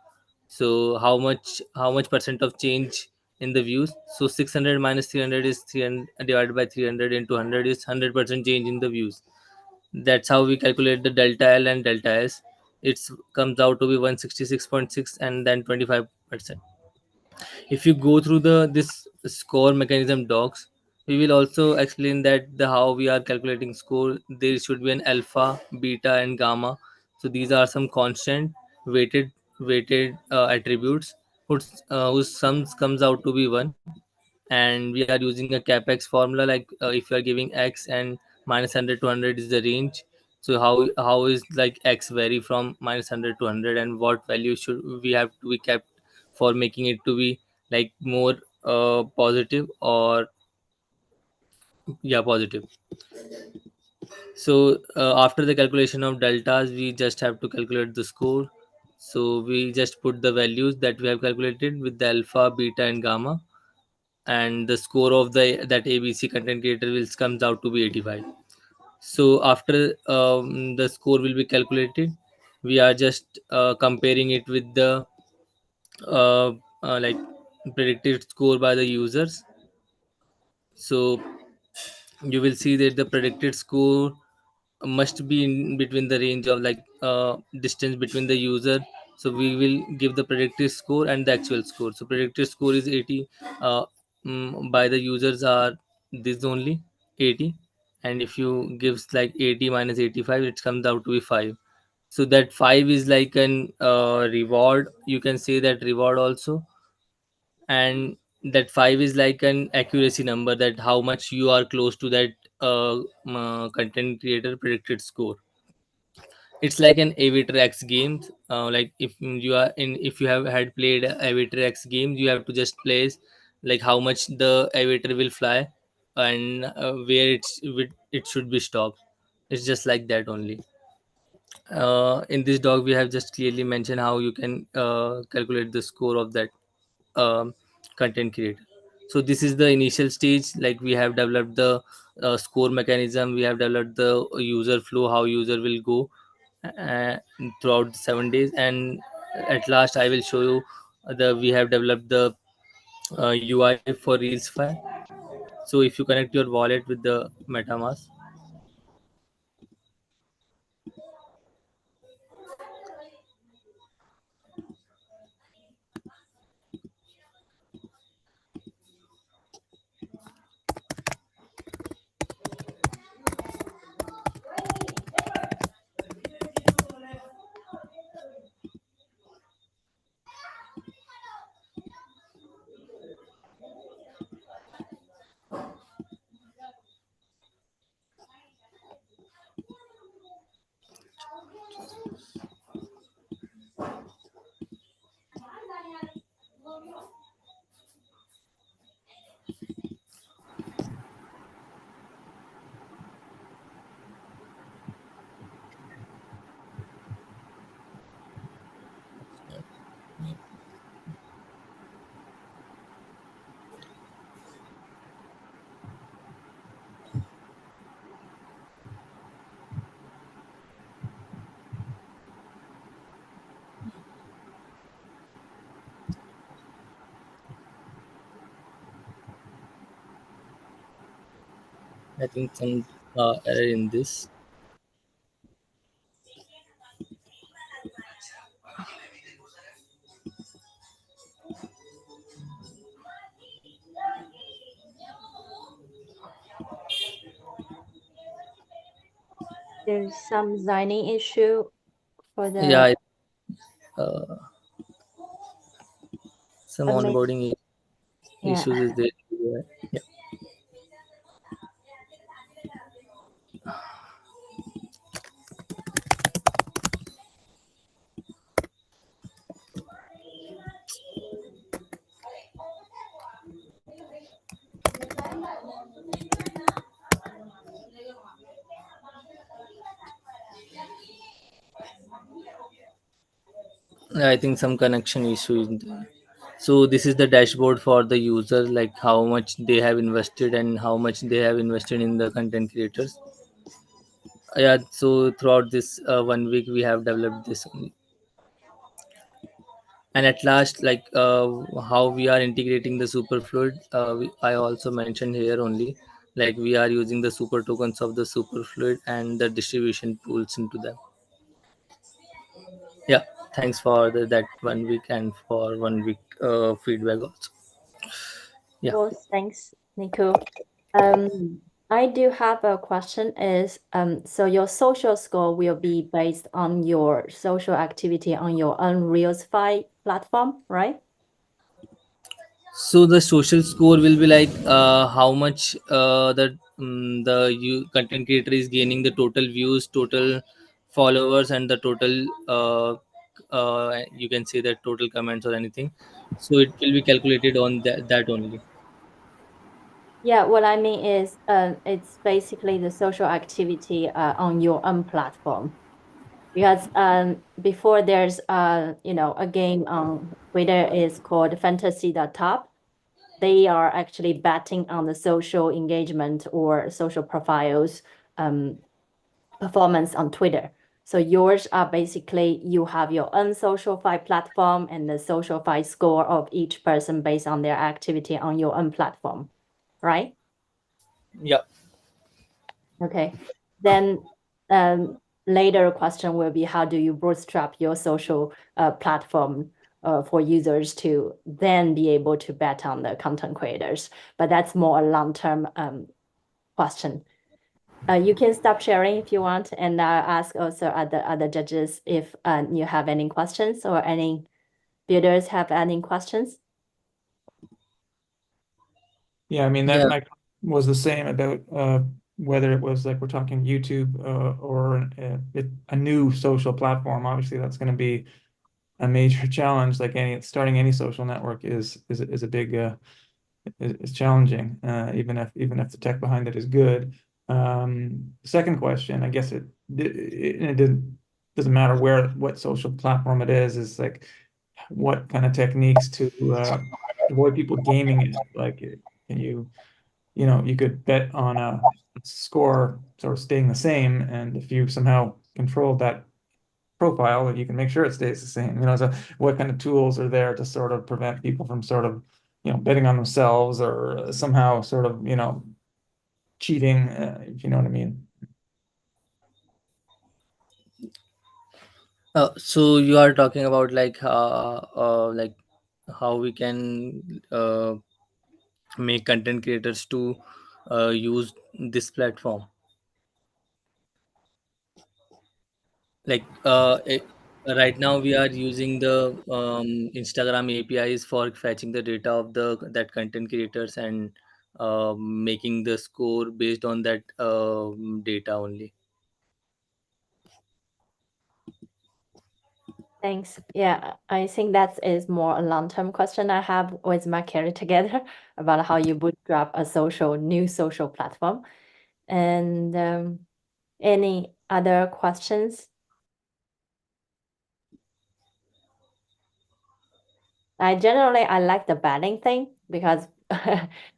So how much percent of change in the views? So 600 minus 300 is 300 divided by 300 into 100 is 100% change in the views. That's how we calculate the delta L and delta S. It comes out to be 166.6 and then 25%. If you go through this score mechanism docs, we will also explain that the how we are calculating score. There should be an alpha, beta, and gamma. So these are some constant weighted attributes whose sums comes out to be 1. And we are using a capex formula, like if you are giving x and minus 100 to 100 is the range. So how is like x vary from minus 100 to 100, and what value should we have to be kept for making it to be like more positive, or yeah, positive. So after the calculation of deltas, we just have to calculate the score. So we just put the values that we have calculated with the alpha, beta, and gamma, and the score of that ABC content creator will comes out to be 85. So after the score will be calculated, we are just comparing it with the uh, like predicted score by the users. So you will see that the predicted score must be in between the range of like distance between the user. So we will give the predicted score and the actual score. So predicted score is 80 uh, by the users are this only 80. And if you gives like 80 minus 85, it comes out to be 5. So that 5 is like an reward, you can say that reward also. And that 5 is like an accuracy number, that how much you are close to that content creator predicted score. it's like an Aviator X game. Like if you have had played Aviator X game, you have to just place like how much the aviator will fly, and where it should be stopped. It's just like that only. In this dog, we have just clearly mentioned how you can calculate the score of that um, content creator. So this is the initial stage. Like we have developed the score mechanism, we have developed the user flow, how user will go uh, throughout 7 days, and at last I will show you the we have developed the UI for Reelsify. So if you connect your wallet with the MetaMask, I think some error in this. There's some signing issue for the Yeah, uh, some admin. onboarding Yeah. issues is there. Yeah. I think some connection issue is there. So this is the dashboard for the user, like how much they have invested and how much they have invested in the content creators. Yeah, so throughout this 1 week we have developed this only. And at last, like how we are integrating the Superfluid, I also mentioned here only, like we are using the super tokens of the Superfluid and the distribution tools into them. Yeah, thanks for that 1 week and for 1 week feedback also. Yeah. Well, thanks, Nico. I do have a question is, so your social score will be based on your social activity on your own Reelsify platform, right? So the social score will be like how much the content creator is gaining, the total views, total followers, and the total you can say that total comments or anything. So it will be calculated on that only. Yeah, what I mean is, it's basically the social activity on your own platform. Because before there's a game on Twitter is called Fantasy.top. They are actually betting on the social engagement or social profiles performance on Twitter. So yours are basically you have your own SocialFi platform and the SocialFi score of each person based on their activity on your own platform, right? Yeah. Okay. Then later question will be how do you bootstrap your social platform for users to then be able to bet on the content creators? But that's more a long-term question. You can stop sharing if you want, and I'll ask also other judges if you have any questions or any builders have any questions. Yeah, I mean that Yeah. my was the same about whether it was like we're talking YouTube or a new social platform. Obviously, that's going to be a major challenge. Like starting any social network is a big is challenging, even if the tech behind it is good. Second question, I guess it doesn't matter what social platform it is like what kind of techniques to avoid people gaming it. Like, can you could bet on a score sort of staying the same, and if you somehow control that profile, you can make sure it stays the same. So what kind of tools are there to sort of prevent people from sort of betting on themselves or somehow sort of cheating, if you know what I mean. So you are talking about like how we can make content creators to use this platform. Like right now we are using the Instagram APIs for fetching the data of that content creators and making the score based on that data only. Thanks. Yeah, I think that is more a long-term question I have with my career together about how you bootstrap a new social platform. And any other questions? I like the betting thing because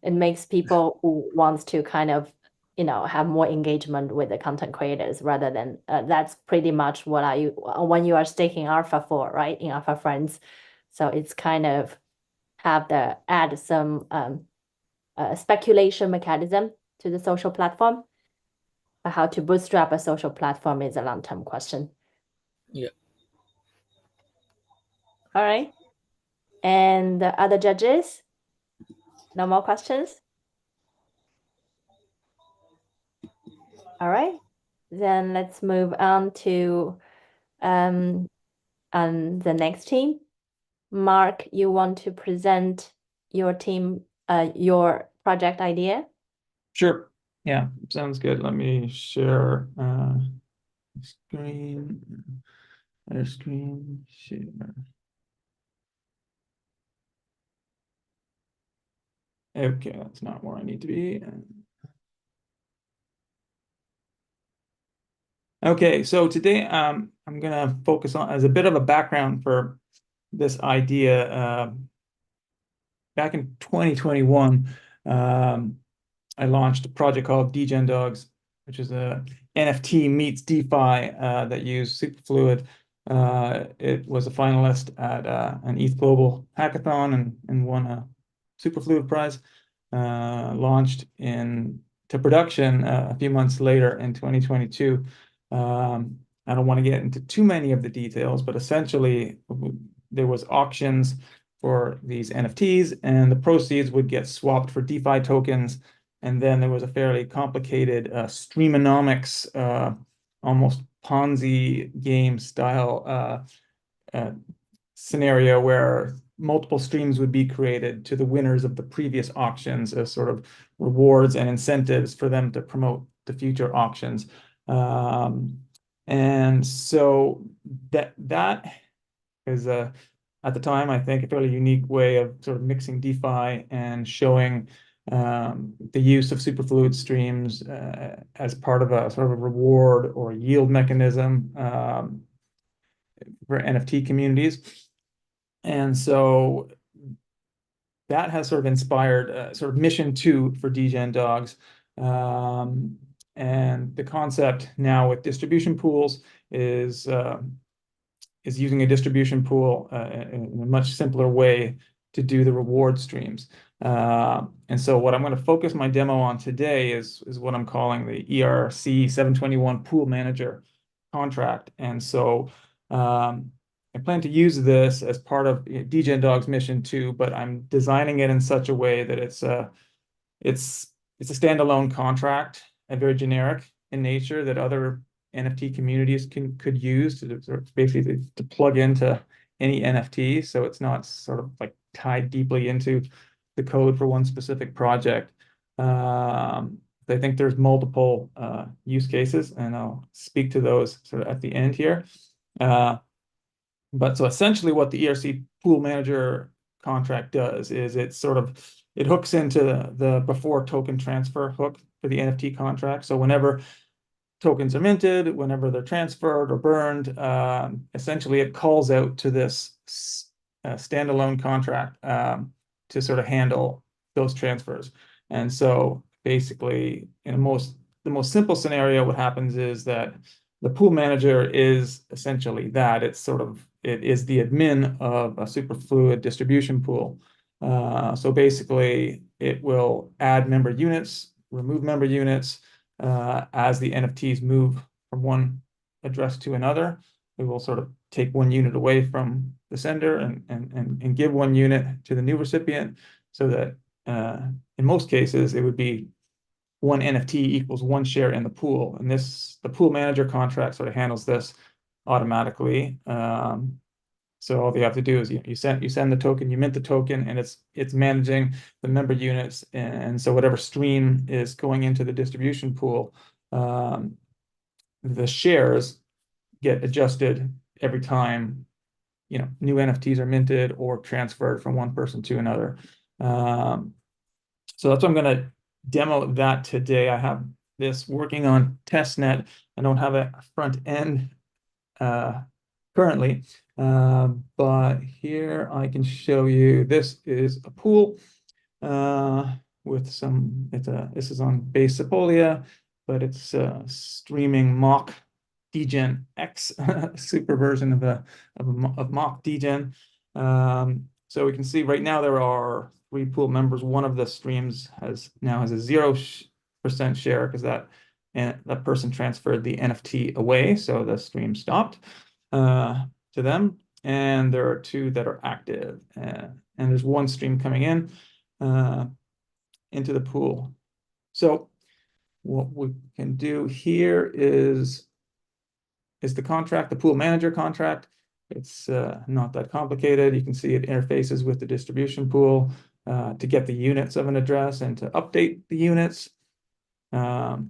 it makes people who wants to kind of have more engagement with the content creators rather than that's pretty much what when you are staking alpha for, right, in Alpha Friends. So it's kind of add some speculation mechanism to the social platform. But how to bootstrap a social platform is a long-term question. Yeah. All right. And the other judges? No more questions? All right. Then let's move on to the next team. Mark, you want to present your team, your project idea? Sure. Yeah, sounds good. Let me share screen. Screen share. Okay, that's not where I need to be. Okay, so today I'm gonna focus on as a bit of a background for this idea. Back in 2021, I launched a project called Degen Dogs, which is a NFT meets DeFi that used Superfluid. It was a finalist at an ETH Global Hackathon and won a Superfluid prize. Launched to production a few months later in 2022. I don't want to get into too many of the details, but essentially there was auctions for these NFTs, and the proceeds would get swapped for DeFi tokens. And then there was a fairly complicated streamonomics, almost Ponzi game style scenario where multiple streams would be created to the winners of the previous auctions as sort of rewards and incentives for them to promote the future auctions. And so that is at the time, I think, a fairly unique way of sort of mixing DeFi and showing the use of Superfluid streams as part of a sort of a reward or yield mechanism for NFT communities. And so that has sort of inspired sort of mission 2 for Degen Dogs. And the concept now with distribution pools is using a distribution pool in a much simpler way to do the reward streams. And so what I'm going to focus my demo on today is what I'm calling the ERC 721 Pool Manager contract. And so I plan to use this as part of Degen Dogs Mission 2, but I'm designing it in such a way that it's a standalone contract and very generic in nature that other NFT communities could use to sort of basically to plug into any NFT. So it's not sort of like tied deeply into the code for one specific project. I think there's multiple use cases, and I'll speak to those sort of at the end here. But so essentially what the ERC pool manager contract does is it hooks into the before token transfer hook for the NFT contract. So whenever tokens are minted, whenever they're transferred or burned, essentially it calls out to this standalone contract to sort of handle those transfers. And so basically, in the most simple scenario, what happens is that the pool manager is essentially that. It is the admin of a Superfluid distribution pool. So basically, it will add member units, remove member units as the NFTs move from one address to another. It will sort of take one unit away from the sender and give one unit to the new recipient, so that in most cases it would be one NFT equals one share in the pool. And the pool manager contract sort of handles this automatically. So all you have to do is you send the token, you mint the token, and it's managing the member units. And so whatever stream is going into the distribution pool, the shares get adjusted every time new NFTs are minted or transferred from one person to another. So that's what I'm going to demo that today. I have this working on testnet. I don't have a front end currently, but here I can show you. This is a pool with some. This is on base Sepolia, but it's streaming mock degen X super version of mock degen. So we can see right now there are 3 pool members. One of the streams now has a 0% share because that person transferred the NFT away, so the stream stopped to them. And there are 2 that are active, and there's 1 stream coming in into the pool. So what we can do here is the contract, the pool manager contract. It's not that complicated. You can see it interfaces with the distribution pool to get the units of an address and to update the units. So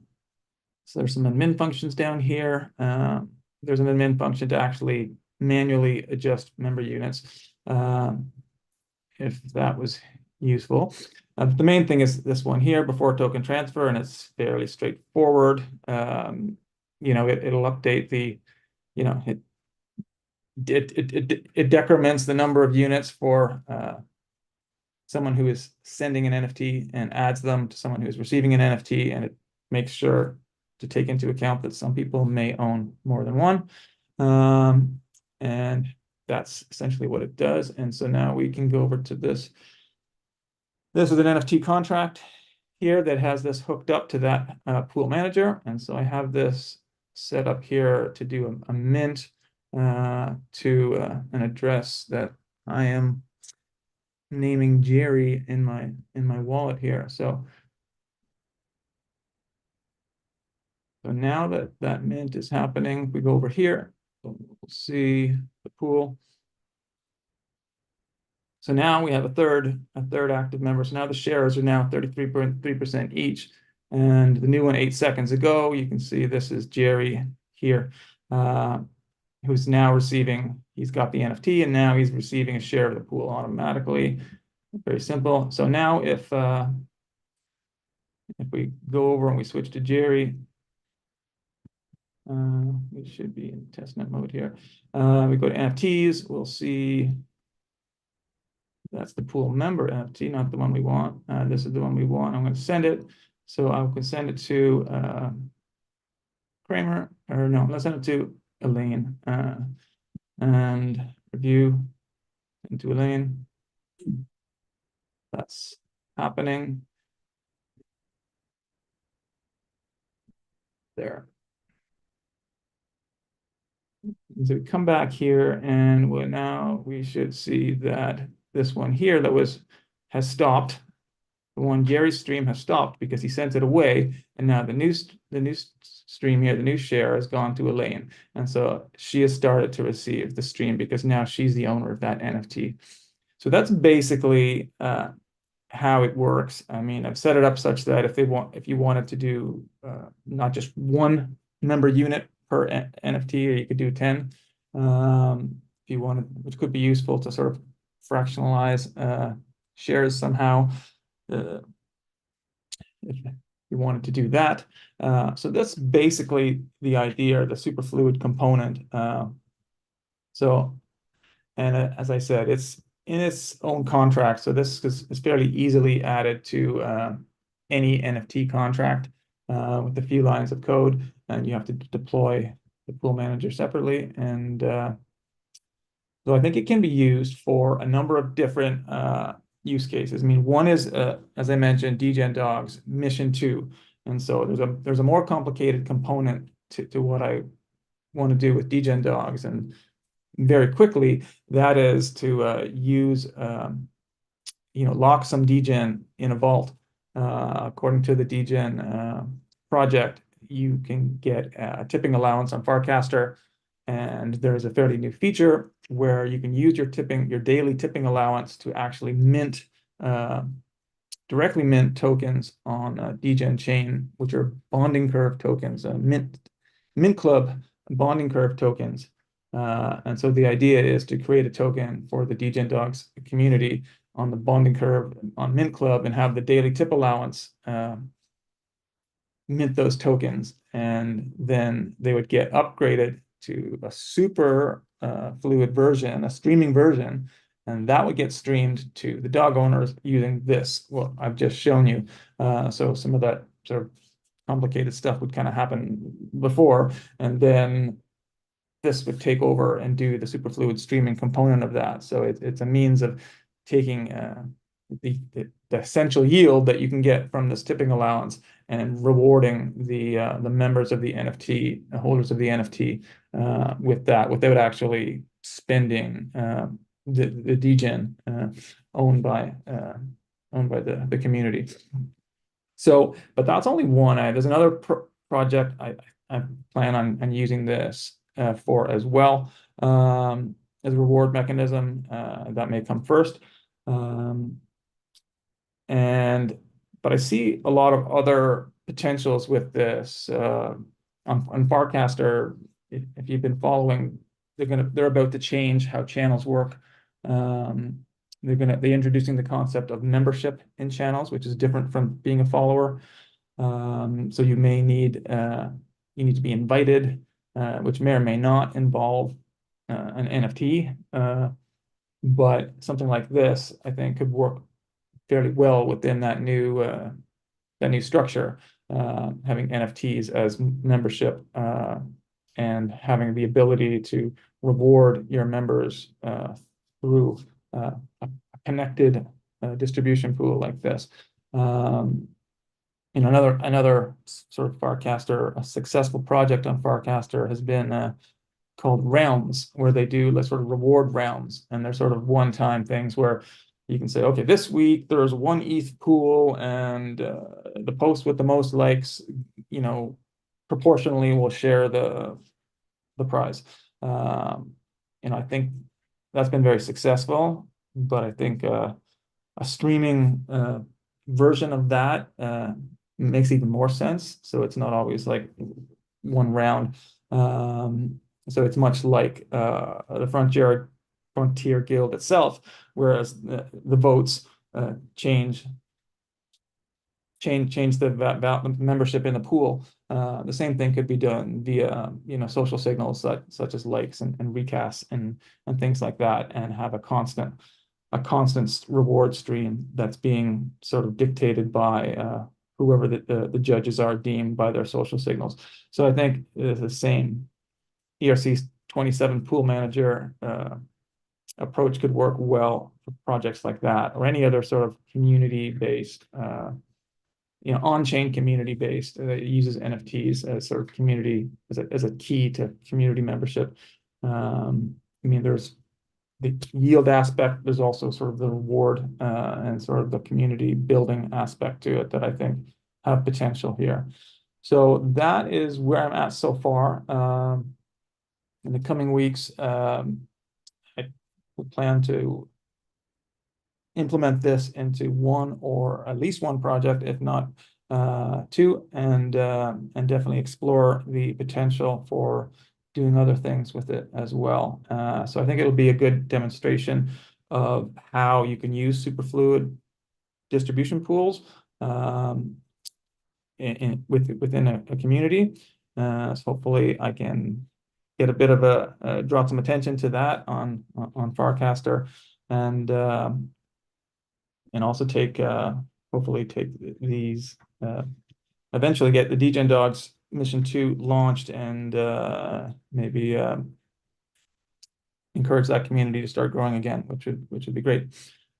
there's some admin functions down here. There's an admin function to actually manually adjust member units, if that was useful. But the main thing is this one here, before token transfer, and it's fairly straightforward. It'll update the, it decrements the number of units for someone who is sending an NFT and adds them to someone who is receiving an NFT, and it makes sure to take into account that some people may own more than one. And that's essentially what it does. And so now we can go over to this. This is an NFT contract here that has this hooked up to that pool manager. And so I have this set up here to do a mint to an address that I am naming Jerry in my wallet here. So now that mint is happening, we go over here, we'll see the pool. So now we have a third active member. So now the shares are now 33.3% each. And the new one 8 seconds ago, you can see this is Jerry here, who's now receiving, he's got the NFT, and now he's receiving a share of the pool automatically. Very simple. So now if we go over and we switch to Jerry, we should be in testnet mode here. We go to NFTs, we'll see that's the pool member NFT, not the one we want. This is the one we want. I'm going to send it. So I can send it to Kramer, or no, let's send it to Elaine and review into Elaine. That's happening. There. So we come back here, and now we should see that this one here has stopped. The one Jerry's stream has stopped because he sent it away, and now the new stream here, the new share, has gone to Elaine, and so she has started to receive the stream because now she's the owner of that NFT. So that's basically how it works. I mean, I've set it up such that if you wanted to do not just one member unit per NFT, or you could do 10, if you wanted, which could be useful to sort of fractionalize shares somehow, if you wanted to do that. So that's basically the idea, the Superfluid component. And as I said, it's in its own contract. So this is fairly easily added to any NFT contract with a few lines of code, and you have to deploy the pool manager separately. And so I think it can be used for a number of different use cases. I mean, one is, as I mentioned, degen dogs, mission 2. And so there's a more complicated component to what I want to do with degen dogs. And very quickly, that is to use, lock some degen in a vault. According to the degen project, you can get a tipping allowance on Farcaster, and there's a fairly new feature where you can use your daily tipping allowance to actually directly mint tokens on degen chain, which are bonding curve tokens, mint club bonding curve tokens. And so the idea is to create a token for the degen dogs community on the bonding curve on Mint Club and have the daily tip allowance mint those tokens, and then they would get upgraded to a super fluid version, a streaming version, and that would get streamed to the dog owners using this, what I've just shown you. So some of that sort of complicated stuff would kind of happen before, and then this would take over and do the Superfluid streaming component of that. So it's a means of taking the essential yield that you can get from this tipping allowance and rewarding the members of the NFT, holders of the NFT, with that, without actually spending the degen owned by the community. So, but that's only one. There's another project I plan on using this for as well, as a reward mechanism that may come first. But I see a lot of other potentials with this. On Farcaster, if you've been following, they're about to change how channels work. They're introducing the concept of membership in channels, which is different from being a follower. So you need to be invited, which may or may not involve an NFT. But something like this, I think, could work fairly well within that new structure, having NFTs as membership, and having the ability to reward your members through a connected distribution pool like this. Another sort of Farcaster, a successful project on Farcaster has been called rounds, where they do sort of reward rounds, and they're sort of one-time things where you can say, okay, this week there's one ETH pool, and the post with the most likes, proportionally will share the prize. I think that's been very successful, but I think a streaming version of that makes even more sense. So it's not always like one round. So it's much like the Frontier Guild itself, whereas the votes change the membership in the pool. The same thing could be done via social signals such as likes and recasts and things like that, and have a constant reward stream that's being sort of dictated by whoever the judges are deemed by their social signals. So I think the same ERC 27 pool manager approach could work well for projects like that, or any other sort of community-based, on-chain community-based that uses NFTs as sort of community, as a key to community membership. There's the yield aspect, there's also sort of the reward and sort of the community building aspect to it that I think have potential here. So that is where I'm at so far. In the coming weeks, I plan to implement this into one or at least one project, if not two, and definitely explore the potential for doing other things with it as well. So I think it'll be a good demonstration of how you can use Superfluid distribution pools within a community. So hopefully I can get a bit of a draw some attention to that on Farcaster, and also take hopefully take these eventually get the Degen Dogs Mission 2 launched, and maybe encourage that community to start growing again, which would be great.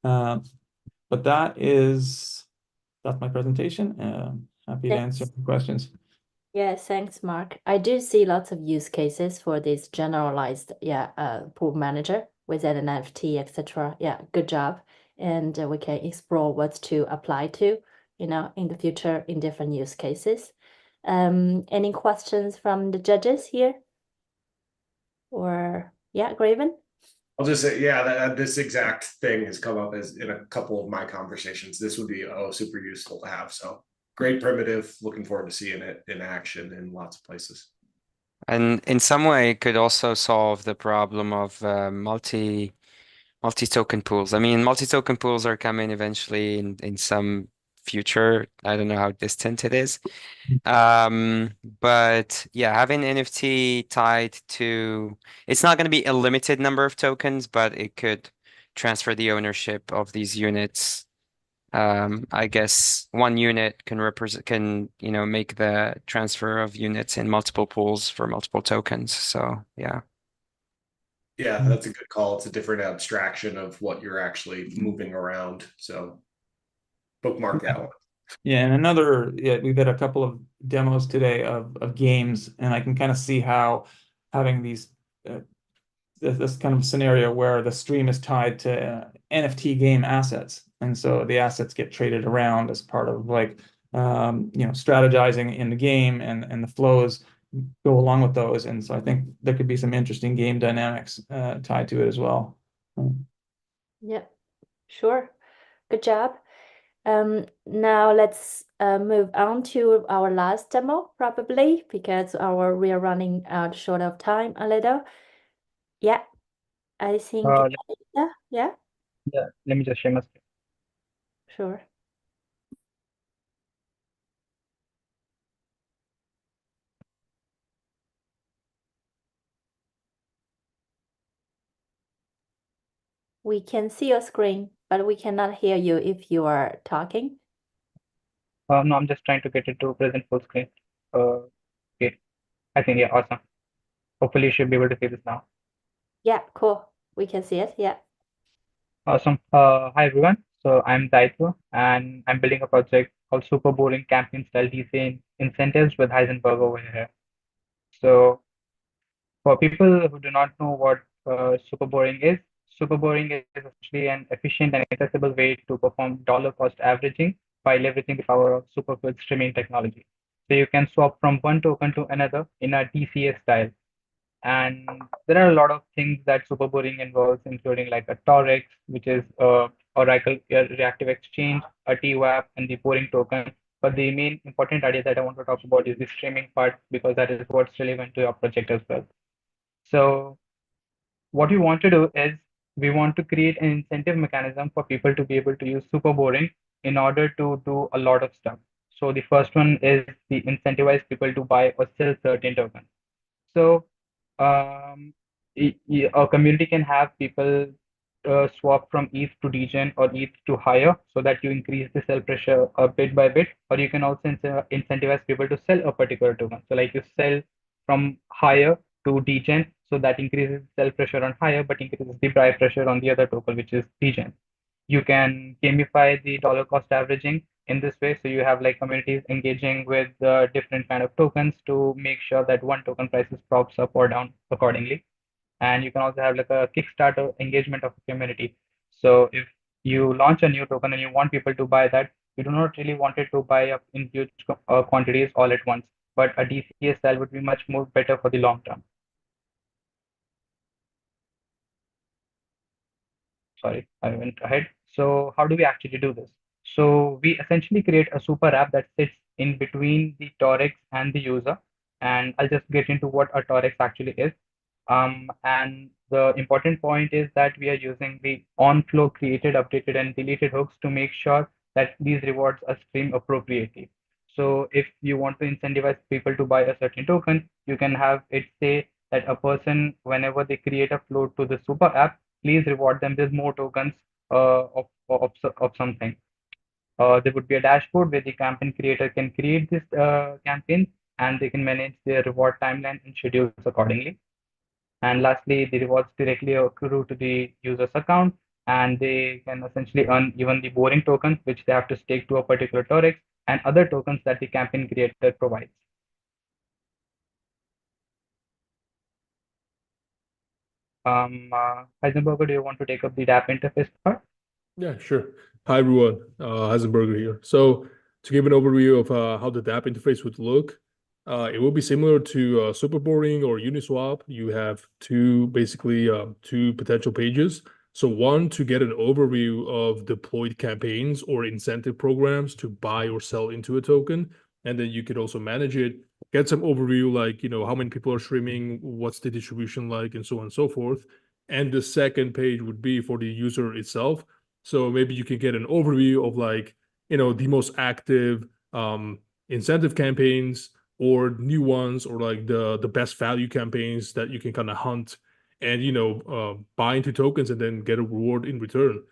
But that's my presentation. Happy to answer questions. Yeah, thanks, Mark. I do see lots of use cases for this generalized, pool manager with an NFT, etc. Yeah, good job. And we can explore what to apply to, in the future in different use cases. Any questions from the judges here? Or Graven? I'll just say, this exact thing has come up as in a couple of my conversations. This would be super useful to have. So great primitive. Looking forward to seeing it in action in lots of places. And in some way, it could also solve the problem of multi-token pools. I mean, multi-token pools are coming eventually in some future. I don't know how distant it is. But yeah, having NFT tied to, it's not going to be a limited number of tokens, but it could transfer the ownership of these units. I guess one unit can make the transfer of units in multiple pools for multiple tokens. So yeah. Yeah, that's a good call. It's a different abstraction of what you're actually moving around. So bookmark that one. Yeah, and we've had a couple of demos today of games, and I can kind of see how having these this kind of scenario where the stream is tied to NFT game assets, and so the assets get traded around as part of strategizing in the game, and the flows go along with those, and so I think there could be some interesting game dynamics tied to it as well. Yeah, sure. Good job. Now let's move on to our last demo, probably, because we are running out short of time a little. Yeah, I think, yeah, let me just share my screen. sure. We can see your screen, but we cannot hear you if you are talking. No, I'm just trying to get it to present full screen. Okay, I think, yeah, awesome. Hopefully you should be able to see this now. Yeah, cool. We can see it. Yeah. Awesome. Hi everyone. So I'm Daito, and I'm building a project called Super Boring Campaign Style DC Incentives with Heisenberg over here. So for people who do not know what super boring is essentially an efficient and accessible way to perform dollar cost averaging by leveraging the power of Superfluid streaming technology. So you can swap from one token to another in a DCA style. And there are a lot of things that super boring involves, including like a Torex, which is Oracle Reactive Exchange, a TWAP, and the boring token. But the main important idea that I want to talk about is the streaming part, because that is what's relevant to your project as well. So what we want to do is we want to create an incentive mechanism for people to be able to use super boring in order to do a lot of stuff. So the first one is the incentivize people to buy or sell certain tokens. So a community can have people swap from ETH to degen or ETH to higher, so that you increase the sell pressure bit by bit, or you can also incentivize people to sell a particular token. So like you sell from higher to degen, so that increases sell pressure on higher, but increases the buy pressure on the other token, which is degen. You can gamify the dollar cost averaging in this way. So you have like communities engaging with different kind of tokens to make sure that one token prices props up or down accordingly. And you can also have like a Kickstarter engagement of a community. So if you launch a new token and you want people to buy that, you do not really want it to buy up in huge quantities all at once. But a DCA style would be much more better for the long term. sorry, I went ahead. So how do we actually do this? So we essentially create a super app that sits in between the Torix and the user. And I'll just get into what a Torix actually is. And the important point is that we are using the on-flow created, updated, and deleted hooks to make sure that these rewards are streamed appropriately. So if you want to incentivize people to buy a certain token, you can have it say that a person, whenever they create a float to the super app, please reward them with more tokens of something. There would be a dashboard where the campaign creator can create this campaign and they can manage their reward timeline and schedules accordingly. And lastly, the rewards directly accrue to the user's account, and they can essentially earn even the boring tokens, which they have to stake to a particular Torix, and other tokens that the campaign creator provides. Heisenberger, do you want to take up the DApp interface part? Yeah, sure. Hi, everyone. Heisenberger here. So to give an overview of how the DApp interface would look, it will be similar to Superboring or Uniswap. You have basically two potential pages. So one to get an overview of deployed campaigns or incentive programs to buy or sell into a token. And then you could also manage it, get some overview like, how many people are streaming, what's the distribution like, and so on and so forth. And the second page would be for the user itself. So maybe you can get an overview of like, the most active incentive campaigns or new ones or like the best value campaigns that you can kind of hunt and, buy into tokens and then get a reward in return.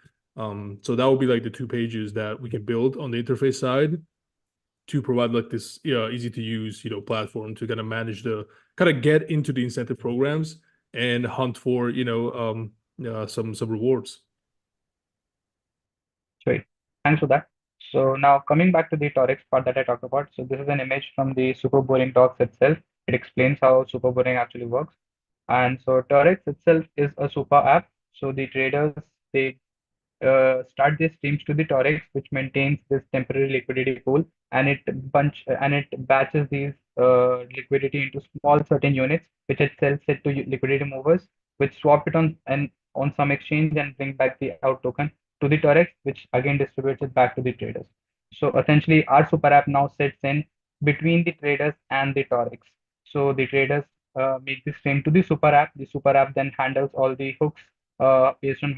So that would be like the two pages that we can build on the interface side to provide like this easy to use, platform to kind of manage kind of get into the incentive programs and hunt for, some rewards. Great. Thanks for that. So now coming back to the Torix part that I talked about. So this is an image from the Super Boring docs itself. It explains how Super Boring actually works. And so Torix itself is a super app. So the traders, they start their streams to the Torix, which maintains this temporary liquidity pool, and it batches these liquidity into small certain units, which it sells it to liquidity movers, which swap it on some exchange and bring back the out token to the Torix, which again distributes it back to the traders. So essentially, our super app now sits in between the traders and the Torix. So the traders make the stream to the super app. The super app then handles all the hooks based on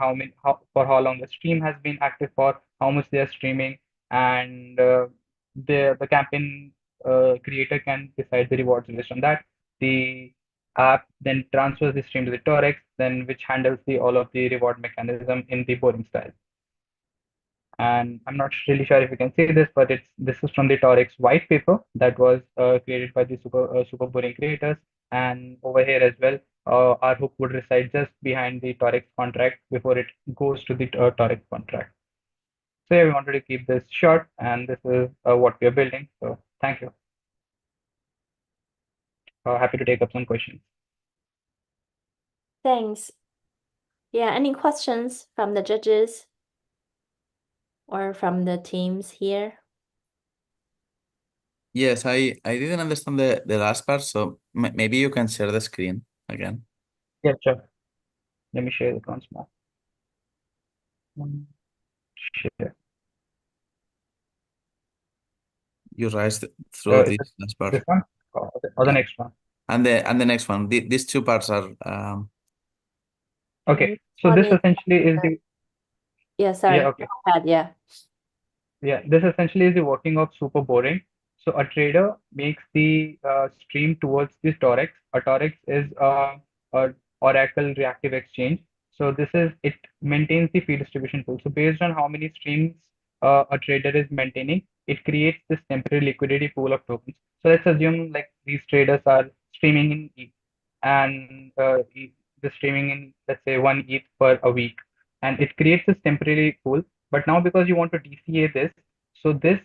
for how long the stream has been active for, how much they are streaming, and the campaign creator can decide the rewards based on that. The app then transfers the stream to the Torex, then which handles all of the reward mechanism in the boring style. And I'm not really sure if you can see this, but this is from the Torex white paper that was created by the super boring creators. And over here as well, our hook would reside just behind the Torex contract before it goes to the Torex contract. So yeah, we wanted to keep this short, and this is what we are building. So thank you. Happy to take up some questions. Thanks. Yeah, any questions from the judges or from the teams here? Yes, I didn't understand the last part, so maybe you can share the screen again. Yeah, sure. Let me share it once more. Share. You rise through this last part. This one or the next one? And the next one. These two parts are okay. So this essentially is the yeah, sorry. Yeah, okay. Go ahead, yeah. Yeah, this essentially is the working of super boring. So a trader makes the stream towards this Torex. A Torex is a Oracle reactive exchange. So it maintains the fee distribution pool. So based on how many streams a trader is maintaining, it creates this temporary liquidity pool of tokens. So let's assume like these traders are streaming in ETH, and the streaming in, let's say, 1 ETH per a week, and it creates this temporary pool. But now because you want to DCA this, so this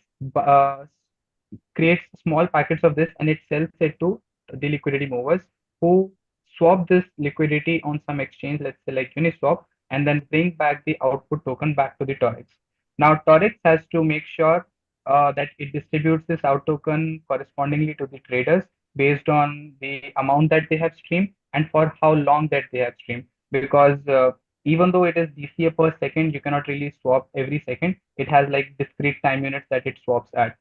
creates small packets of this and it sells it to the liquidity movers who swap this liquidity on some exchange, let's say like Uniswap, and then bring back the output token back to the Torix. Now Torix has to make sure that it distributes this out token correspondingly to the traders based on the amount that they have streamed and for how long that they have streamed. Because even though it is DCA per second, you cannot really swap every second. It has like discrete time units that it swaps at.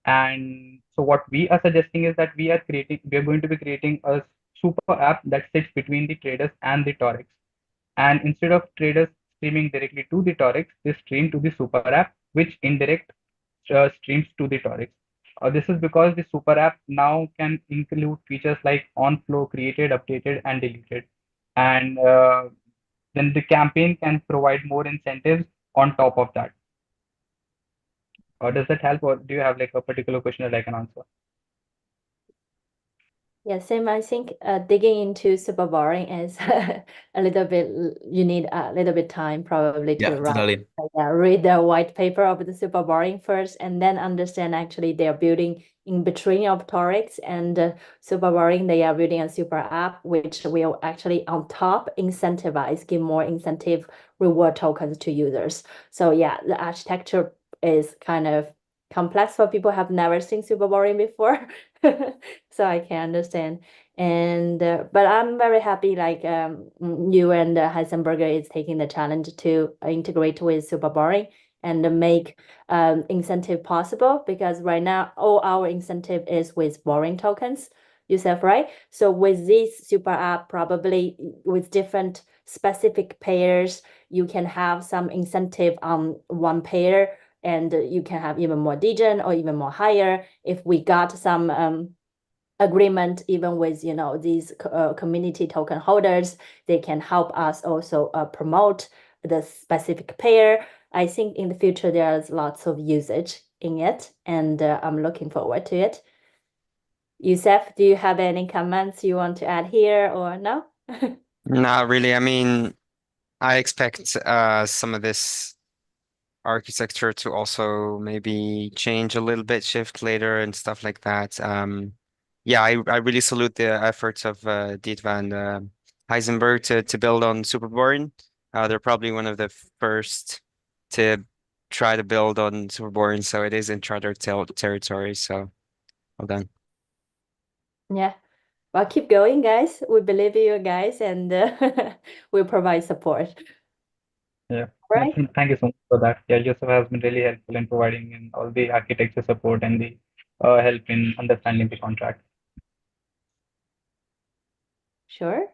And so what we are suggesting is that we are going to be creating a super app that sits between the traders and the Torex. And instead of traders streaming directly to the Torex, they stream to the super app, which indirect streams to the Torex. This is because the super app now can include features like on flow, created, updated, and deleted. And then the campaign can provide more incentives on top of that. Does that help, or do you have like a particular question that I can answer? Yeah, Sam, I think digging into super boring is a little bit, you need a little bit time probably to Yeah, totally. read the white paper of the super boring first, and then understand actually they're building in between of Torex and super boring. They are building a super app which will actually on top incentivize, give more incentive reward tokens to users. So yeah, the architecture is kind of complex for people who have never seen super boring before. So I can understand. And but I'm very happy like you and Heisenberger is taking the challenge to integrate with super boring and make incentive possible, because right now all our incentive is with boring tokens, you said, right? So with this super app, probably with different specific pairs, you can have some incentive on one pair, and you can have even more degen or even more higher if we got some agreement even with these community token holders. They can help us also promote the specific pair. I think in the future there's lots of usage in it, and I'm looking forward to it. Youssef, do you have any comments you want to add here or no? Not really. I mean, I expect some of this architecture to also maybe change a little bit, shift later and stuff like that. Yeah, I really salute the efforts of Dietva and Heisenberg to build on Superboring. They're probably one of the first to try to build on Superboring, so it is in charter territory. So well done. Yeah. Well, keep going, guys. We believe in you guys, and we'll provide support. Yeah. Right? Thank you so much for that. Yeah, Yusuf has been really helpful in providing in all the architecture support and the help in understanding the contract. Sure.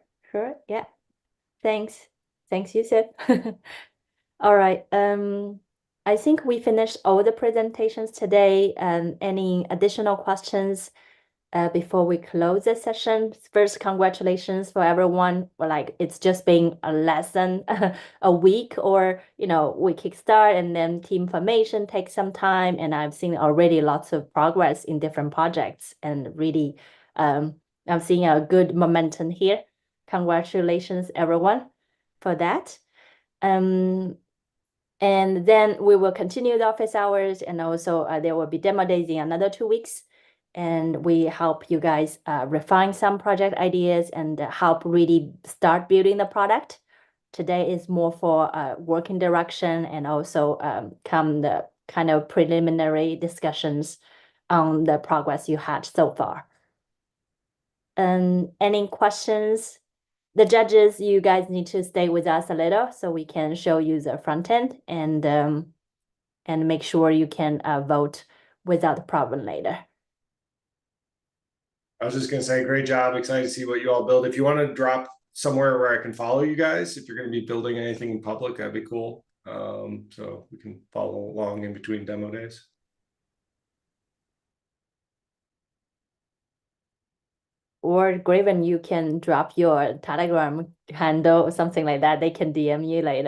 Yeah. Thanks, Yusuf. All right. I think we finished all the presentations today. Any additional questions before we close the session? First, congratulations for everyone. Like, it's just been less than a week, or we kickstart and then team formation takes some time, and I've seen already lots of progress in different projects, and really I'm seeing a good momentum here. Congratulations, everyone, for that. And then we will continue the office hours, and also there will be demo days in another 2 weeks. And we help you guys refine some project ideas and help really start building the product. Today is more for working direction, and also come the kind of preliminary discussions on the progress you had so far. Any questions? The judges, you guys need to stay with us a little so we can show you the front end and make sure you can vote without problem later. I was just gonna say, great job. Excited to see what you all build. If you want to drop somewhere where I can follow you guys, if you're going to be building anything in public, that'd be cool. So we can follow along in between demo days. Or Graven, you can drop your Telegram handle or something like that. They can DM you later.